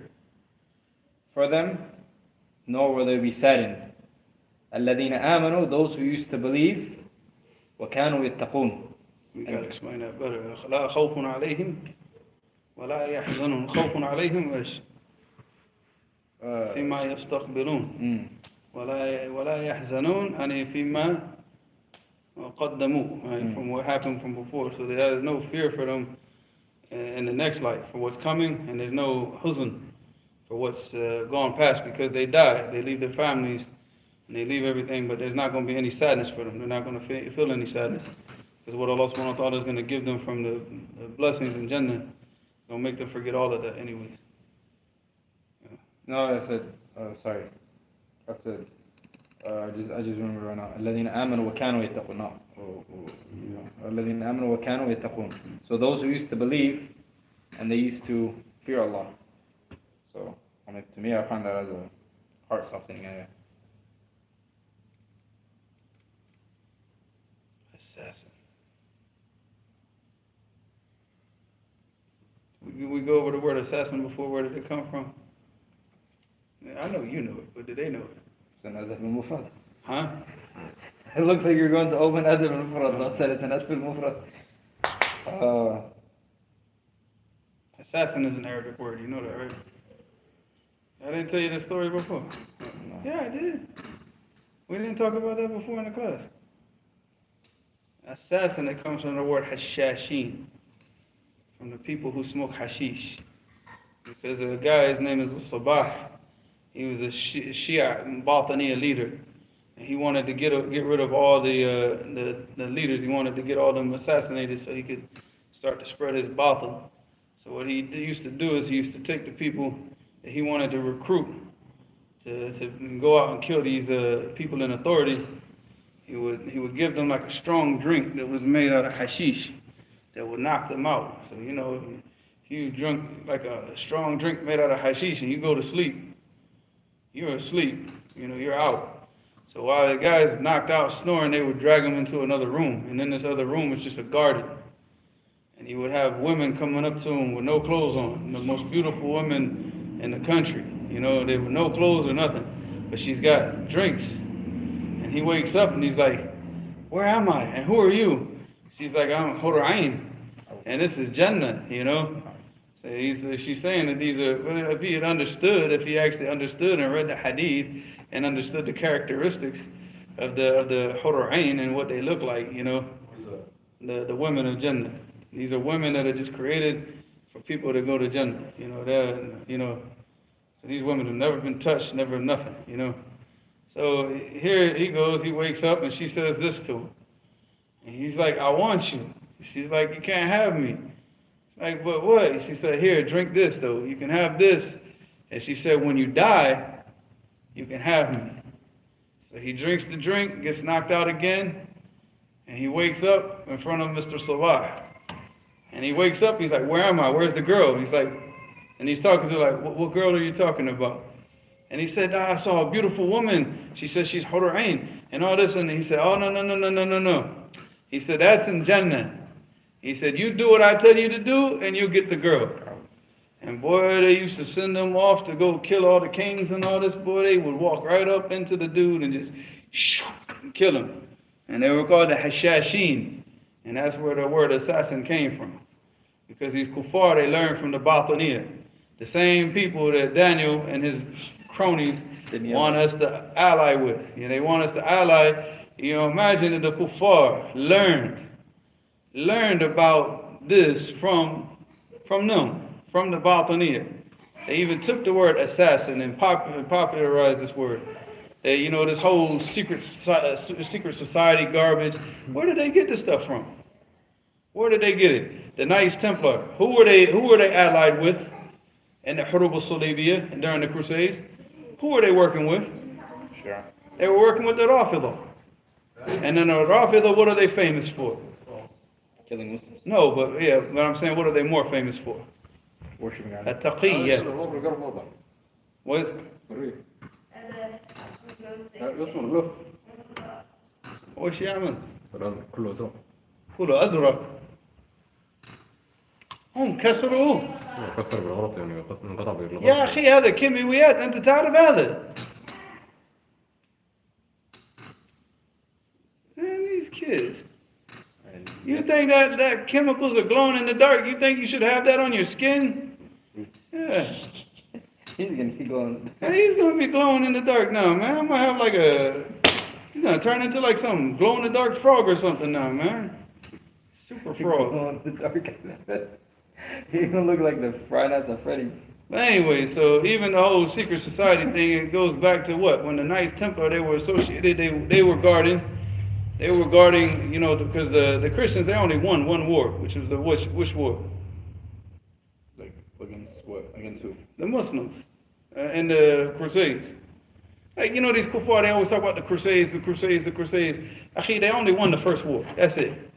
for them, nor will they be saddened. الذين آمنوا, those who used to believe, وكانوا يتقون. We gotta explain that better. لا خوف عليهم ولا يحزنون. خوف عليهم إيش؟ فيما يستقبلون. ولا يحزنون يعني فيما قدموه, right? From what happened from before. So there is no fear for them in the next life for what's coming, and there's no huzn for what's gone past, because they die, they leave their families, and they leave everything, but there's not going to be any sadness for them. They're not going to feel any sadness, because what Allah subhanahu wa ta'ala is going to give them from the blessings in Jannah is going to make them forget all of that anyways. Yeah. No, I said, sorry. I said, I just remember right now. الذين آمنوا وكانوا يتقون. No. الذين آمنوا وكانوا يتقون. So those who used to believe and they used to fear Allah. So, I mean, to me, I find that as a heart softening ayah. Assassin. We go over the word assassin before. Where did it come from? Yeah, I know you know it, but did they know it? It's an Adab al-Mufrad. Huh? It looked like you were going to open Adab al-Mufrad, so I said it's an Adab al-Mufrad. Assassin is an Arabic word, you know that, right? I didn't tell you the story before. No. Yeah, I did. We didn't talk about that before in the class. Assassin, it comes from the word hashashin, from the people who smoke hashish. Because a guy, his name is Sabah. He was a Shia Bataniya leader. And he wanted to get rid of all the leaders. He wanted to get all them assassinated so he could start to spread his batil. So what he used to do is he used to take the people that he wanted to recruit to go out and kill these people in authority. He would give them like a strong drink that was made out of hashish that would knock them out. So, you know, if you drink like a strong drink made out of hashish and you go to sleep, you're asleep, you know, you're out. So while the guy's knocked out snoring, they would drag him into another room. And in this other room was just a garden. And he would have women coming up to him with no clothes on, the most beautiful women in the country. You know, they with no clothes or nothing, but she's got drinks. And he wakes up and he's like, where am I? And who are you? She's like, I'm Hur Ain. And this is Jannah, you know. So she's saying that these are, if he had understood, if he actually understood and read the hadith and understood the characteristics of the Hur Ain and what they look like, you know, the women of Jannah. These are women that are just created for people to go to Jannah. You know, so these women have never been touched, never nothing, you know. So here he goes, he wakes up and she says this to him. And he's like, I want you. She's like, you can't have me. Like, but what? She said, here, drink this though. You can have this. And she said, when you die, you can have me. So he drinks the drink, gets knocked out again, and he wakes up in front of Mr. Salah. And he wakes up, he's like, where am I? Where's the girl? He's like, and he's talking to her like, what girl are you talking about? And he said, I saw a beautiful woman. She said she's Hurur Ain and all this. And he said, oh, no. He said, that's in Jannah. He said, you do what I tell you to do and you get the girl. And boy, they used to send them off to go kill all the kings and all this. Boy, they would walk right up into the dude and just kill him. And they were called the Hashashin. And that's where the word assassin came from. Because these kuffar, they learned from the Bataniyah. The same people that Daniel and his cronies want us to ally with. They want us to ally. Imagine that the kuffar learned about this from them, from the Bataniyah. They even took the word assassin and popularized this word. This whole secret society garbage. Where did they get this stuff from? Where did they get it? The Knights Templar. Who were they allied with in the Hurub al-Salibiyah and during the Crusades? Who were they working with? Sure. They were working with the Rafidah. And then the Rafidah, what are they famous for? Killing Muslims. No, but I'm saying, what are they more famous for? Worshiping God. At-Taqiyya. What is وش يعمل؟ كله أزرق. هم كسروه. كسر بالغلط يعني انقطع بالغلط. يا أخي هذا كيماويات أنت تعرف هذا. Man, these kids. You think that chemicals are glowing in the dark? You think you should have that on your skin? Yeah. He's gonna be glowing. He's gonna be glowing in the dark now, man. I'm gonna have like he's gonna turn into like some glow in the dark frog or something now, man. Super frog. Glow in the dark. He's gonna look like the Friday Nights at Freddy's. But anyway, so even the whole secret society thing, it goes back to what? When the Knights Templar, they were associated, they were guarding, because the Christians, they only won one war, which was which war? Like, against what? Against who? The Muslims and the Crusades. Like, these kuffar, they always talk about the Crusades. Akhi, they only won the first war. That's it.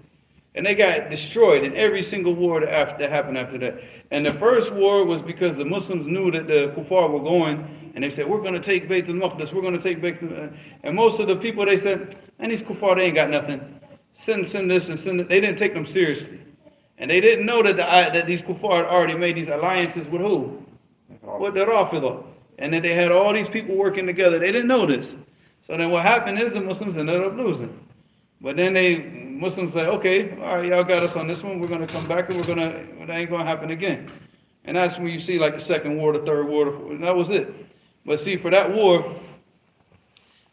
And they got destroyed in every single war that happened after that. And the first war was because the Muslims knew that the kuffar were going, and they said, we're going to take Bayt al-Maqdis, we're going to take Bayt al-Maqdis. And most of the people, they said, and these kuffar, they ain't got nothing. Send this and send it. They didn't take them seriously. And they didn't know that these kuffar had already made these alliances with who? With the Rafidah. And that they had all these people working together. They didn't know this. So then what happened is the Muslims ended up losing. But then Muslims say, okay, all right, y'all got us on this one. We're going to come back and it ain't going to happen again. And that's when you see like the second war, the third war, and that was it. But see, for that war,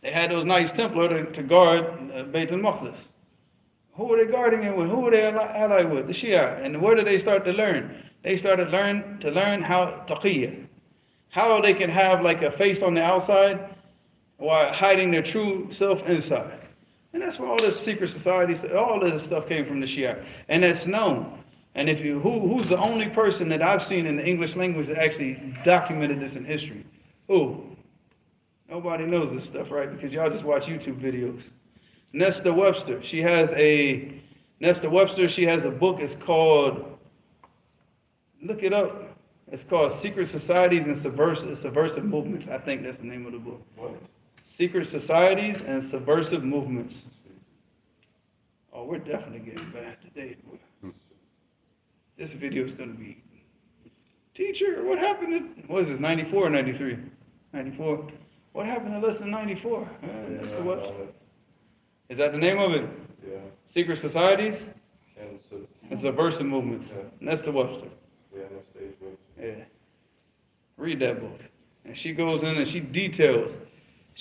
they had those Knights Templar to guard Bayt al-Maqdis. Who were they guarding it with? Who were they allied with? The Shia. And where did they start to learn? They started to learn how taqiyya. How they can have like a face on the outside while hiding their true self inside. And that's where all this secret society, all of this stuff came from the Shia. And that's known. And who's the only person that I've seen in the English language that actually documented this in history? Who? Nobody knows this stuff, right? Because y'all just watch YouTube videos. Nesta Webster, she has a book, it's called, look it up, it's called Secret Societies and Subversive Movements. I think that's the name of the book. What? Secret Societies and Subversive Movements. Oh, we're definitely getting back to date. This video is going to be, teacher, what happened what is this, 94 or 93? 94. What happened to lesson 94? That's the website. Is that the name of it? Yeah. Secret Societies And and Subversive Movements. Yeah. And that's the Webster. yeah, next stage was. Yeah. Read that book. And she goes in and she details.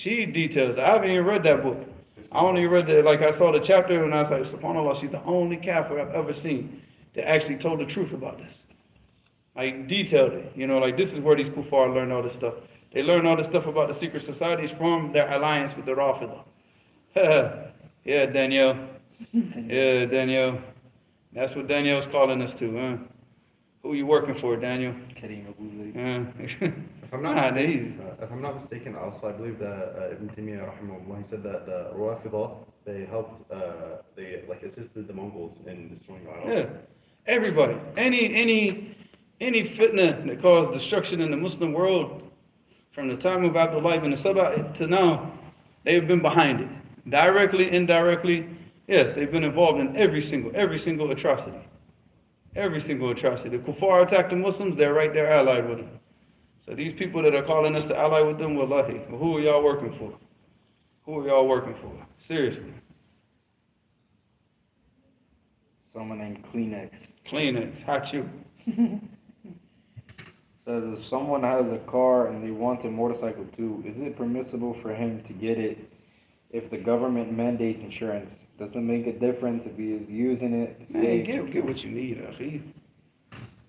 I haven't even read that book. I only read I saw the chapter and I was like, subhanAllah, she's the only Kafir I've ever seen that actually told the truth about this. Like, detailed it. This is where these kuffar learn all this stuff. They learn all this stuff about the secret societies from their alliance with the Rafidah. Yeah, Danielle. Yeah, Danielle. That's what Danielle's calling us to, huh? Who you working for, Daniel? Kareem Abu Zayd. If I'm not Nah, mistaken, also I believe that Ibn Taymiyyah, rahimahullah, he said that the Rafidah, they helped, they like assisted the Mongols in destroying Iraq. Yeah, everybody, any fitna that caused destruction in the Muslim world, from the time of Abdullah ibn Sabah to now, they've been behind it, directly, indirectly. Yes, they've been involved in every single atrocity, every single atrocity. The kuffar attacked the Muslims; they're right there allied with them. So these people that are calling us to ally with them, wallahi, who are y'all working for? Who are y'all working for? Seriously. Someone named Kleenex. Kleenex, hot you. Says if someone has a car and they want a motorcycle too, is it permissible for him to get it if the government mandates insurance? Does it make a difference if he is using it to Man, save? get what you need, akhi.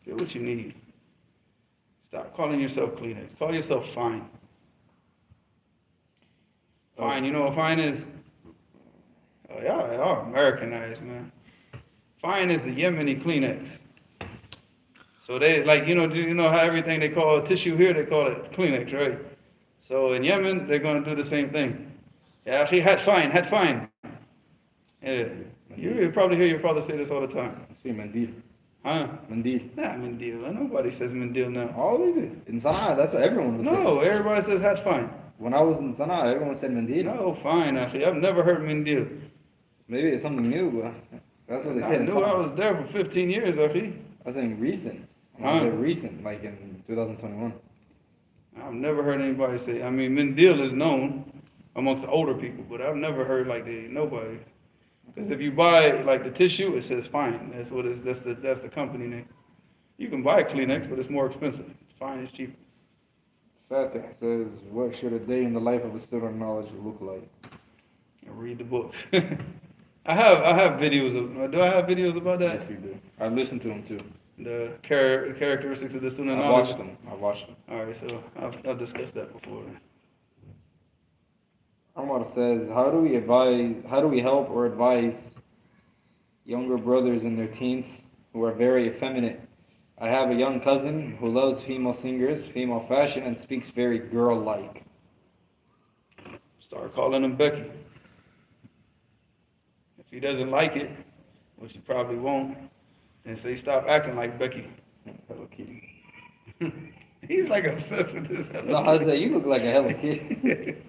Get what you need. Stop calling yourself Kleenex. Call yourself fine. Fine, you know what fine is? Oh, y'all Americanized, man. Fine is the Yemeni Kleenex. So they, like, you know how everything they call tissue here, they call it Kleenex, right? So in Yemen, they're going to do the same thing. Yeah, akhi, hat fine. Yeah. You probably hear your father say this all the time. See, Mandil. Huh? Mandil. Nah, Mendil. Nobody says Mendil now. Oh, they do. In Sana'a, that's what everyone would say. No, everybody says hat fine. When I was in Sana'a, everyone said Mandil. No, fine, actually. I've never heard Mendil. Maybe it's something new, but that's what they I said in knew I Sana'a. was there for 15 years, actually. I was saying recent. I said recent, like in 2021. I've never heard anybody say, I mean, Mendil is known amongst the older people, but I've never heard like nobody. Because if you buy like the tissue, it says fine. That's what it is. That's the company name. You can buy Kleenex, but it's more expensive. Fine is cheaper. Fatih says, what should a day in the life of a student of knowledge look like? And read the book. I have videos of. Do I have videos about that? Yes, you do. I listened to them too. The characteristics of the student of I knowledge. watched them. All right, so I've discussed that before. Omar says, how do we help or advise younger brothers in their teens who are very effeminate? I have a young cousin who loves female singers, female fashion, and speaks very girl-like. Start calling him Becky. If he doesn't like it, which he probably won't, then say stop acting like Becky. Hello Kitty. He's like obsessed with this. No, I was like, you look like a Hello Kitty.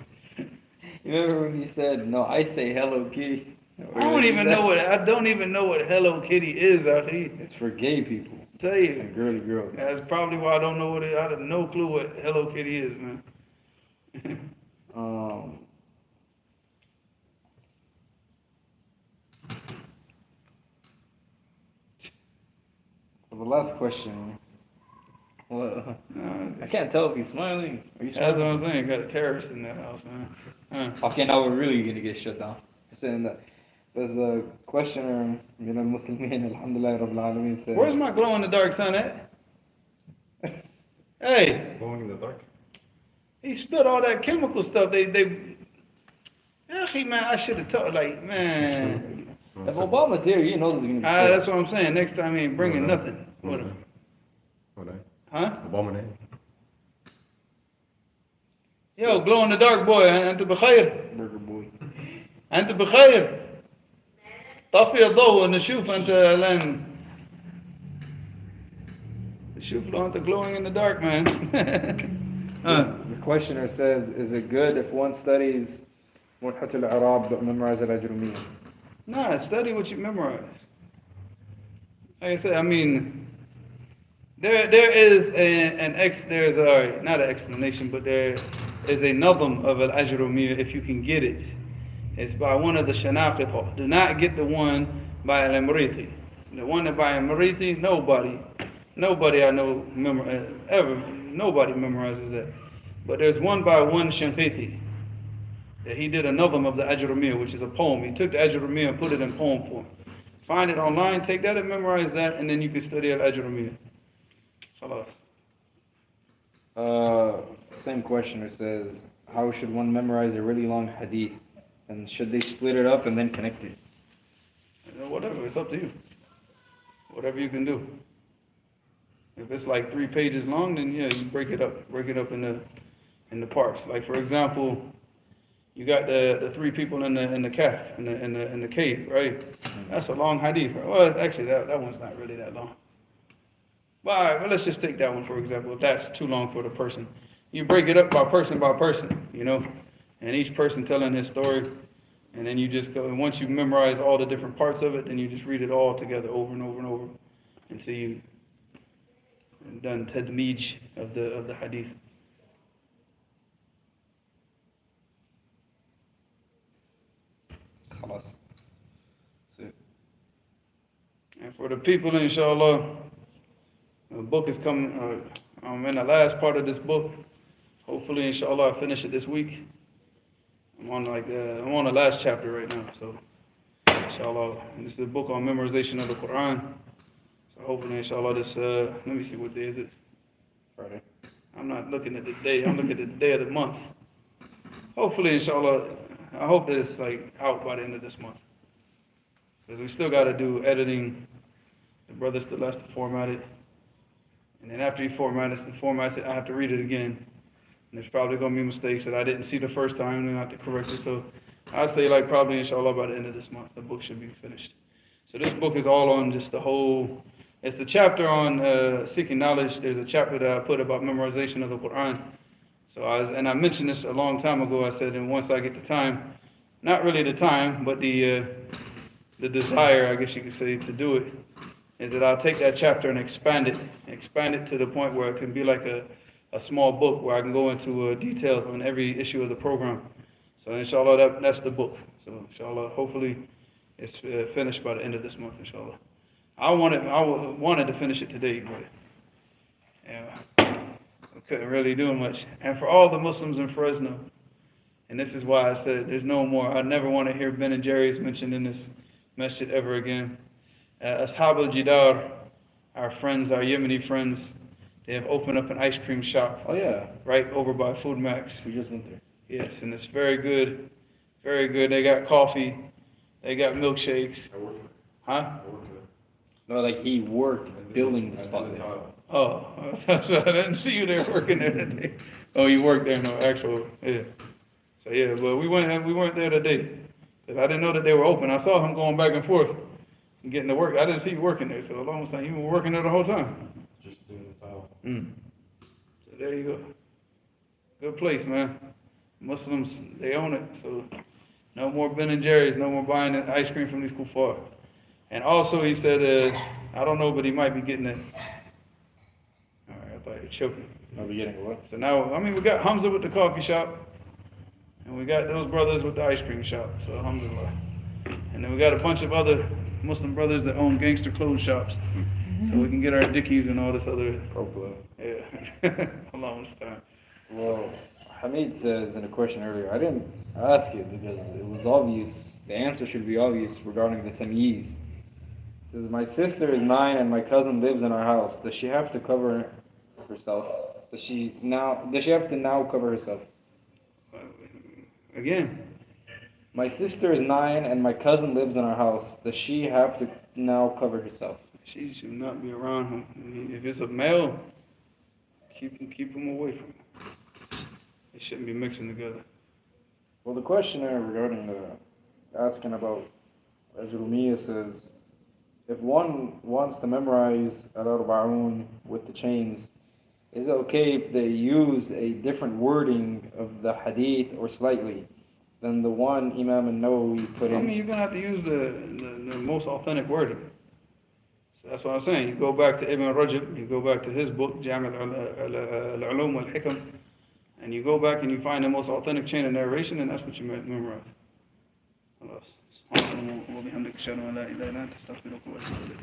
You remember when you said, no, I say Hello Kitty? I don't even know what Hello Kitty is, Akhi. It's for gay people. Tell you. And girly girls. That's probably why I don't know what it is. I have no clue what Hello Kitty is, man. For the last question, well, I can't tell if he's smiling. Are you That's smiling? what I'm saying. Got a terrorist in that house, man. Okay, now we're really gonna get shut down. Saying that there's a questioner, min al-Muslimin, alhamdulillah, rabbil alameen, says, Where's my glow in the dark son at? Hey, Glowing in the dark? he spilled all that chemical stuff. Actually, man, I should have told. Like, man, if Obama's here, you know there's gonna be that's what I'm saying. Next time he ain't bringing nothing. What? Huh? Obama name. Yo, glow in the dark boy. أنت بخير. Burger boy. أنت بخير. طفي الضوء نشوف أنت الآن. نشوف لو أنت glowing in the dark, man. The questioner says, is it good if one studies Mulhat al-Arab but memorize al-Ajrumiyya? Nah, study what you memorize. Like I said, I mean, there is not an explanation, but there is a nazm of al-Ajrumiyya if you can get it. It's by one of the Shanaqita. Do not get the one by al-Amriti. The one that by al-Amriti, nobody I know nobody memorizes that. But there's one by one Shanqiti that he did a nazm of the Ajrumiyya, which is a poem. He took the Ajrumiyya and put it in poem form. Find it online, take that and memorize that, and then you can study al-Ajrumiyya. Khalas. Same questioner says, how should one memorize a really long hadith? And should they split it up and then connect it? Whatever, it's up to you. Whatever you can do. If it's like 3 pages long, then yeah, you break it up in the parts. Like for example, you got the 3 people in the calf in the cave, right? That's a long hadith. Right? Well, actually, that one's not really that long. But all right, well, let's just take that one for example. If that's too long for the person, you break it up by person, you know, and each person telling his story, and then you just go. And once you memorize all the different parts of it, then you just read it all together over and over and over until you done tadmij of the hadith. خلاص. That's it. And for the people, inshallah, the book is coming. I'm in the last part of this book. Hopefully, inshallah, I finish it this week. I'm on the last chapter right now. So, inshallah, this is a book on memorization of the Quran. So hopefully, inshallah, this. Let me see, what day is it? Friday. I'm not looking at the day. I'm looking at the day of the month. Hopefully, inshallah, I hope that it's like out by the end of this month. Because we still got to do editing. The brother still has to format it. And then after he formats it, I have to read it again. And there's probably going to be mistakes that I didn't see the first time, and I have to correct it. So I'd say like probably, inshallah, by the end of this month, the book should be finished. So this book is all on just the whole, it's the chapter on seeking knowledge. There's a chapter that I put about memorization of the Quran. So I mentioned this a long time ago. I said, and once I get the time, not really the time, but the desire, I guess you could say, to do it, is that I'll take that chapter and expand it to the point where it can be like a small book where I can go into details on every issue of the program. So inshallah, that's the book. So inshallah, hopefully it's finished by the end of this month, inshallah. I wanted to finish it today, but yeah, I couldn't really do much. And for all the Muslims in Fresno, and this is why I said there's no more, I never want to hear Ben and Jerry's mentioned in this masjid ever again. Ashab al-Jidar, our friends, our Yemeni friends, they have opened up an ice cream shop. Oh yeah. Right over by Food Max. We just went there. Yes, and it's very good. Very good. They got coffee. They got milkshakes. I worked there. Huh? I worked there. No, like he worked building the spot I did there. tile. Oh, so I didn't see you there working there today. Oh, you worked there, no, actual, yeah. So yeah, but we weren't there today. 'Cause I didn't know that they were open. I saw him going back and forth and getting to work. I didn't see you working there, so almost like you were working there the whole time. Just doing the tile. So there you go. Good place, man. Muslims, they own it. So no more Ben and Jerry's, no more buying ice cream from these kuffar. And also he said, I don't know, but he might be getting it. All right, I thought you were choking. Are we getting what? So now, I mean, we got Hamza with the coffee shop, and we got those brothers with the ice cream shop. So alhamdulillah. And then we got a bunch of other Muslim brothers that own gangster clothes shops. So we can get our dickies and all this other. Problem. Yeah. Allah understand. Well, Hamid says in a question earlier, I didn't ask it because it was obvious. The answer should be obvious regarding the tamyiz. It says, my sister is 9 and my cousin lives in our house. Does she have to cover herself? Does she have to now cover herself? Again. My sister is 9 and my cousin lives in our house. Does she have to now cover herself? She should not be around him. If it's a male, keep him away from him. They shouldn't be mixing together. Well, the questioner regarding asking about Ajrumiyya says, if one wants to memorize Al-Arba'un with the chains, is it okay if they use a different wording of the hadith or slightly than the one Imam al-Nawawi put in? I mean, you're going to have to use the most authentic wording. So that's what I'm saying. You go back to Ibn Rajab, you go back to his book, Jam' al-Ulum wal-Hikam, and you go back and you find the most authentic chain of narration, and that's what you memorize. خلاص. سبحانك اللهم وبحمدك اشهد ان لا اله الا انت استغفرك واتوب اليك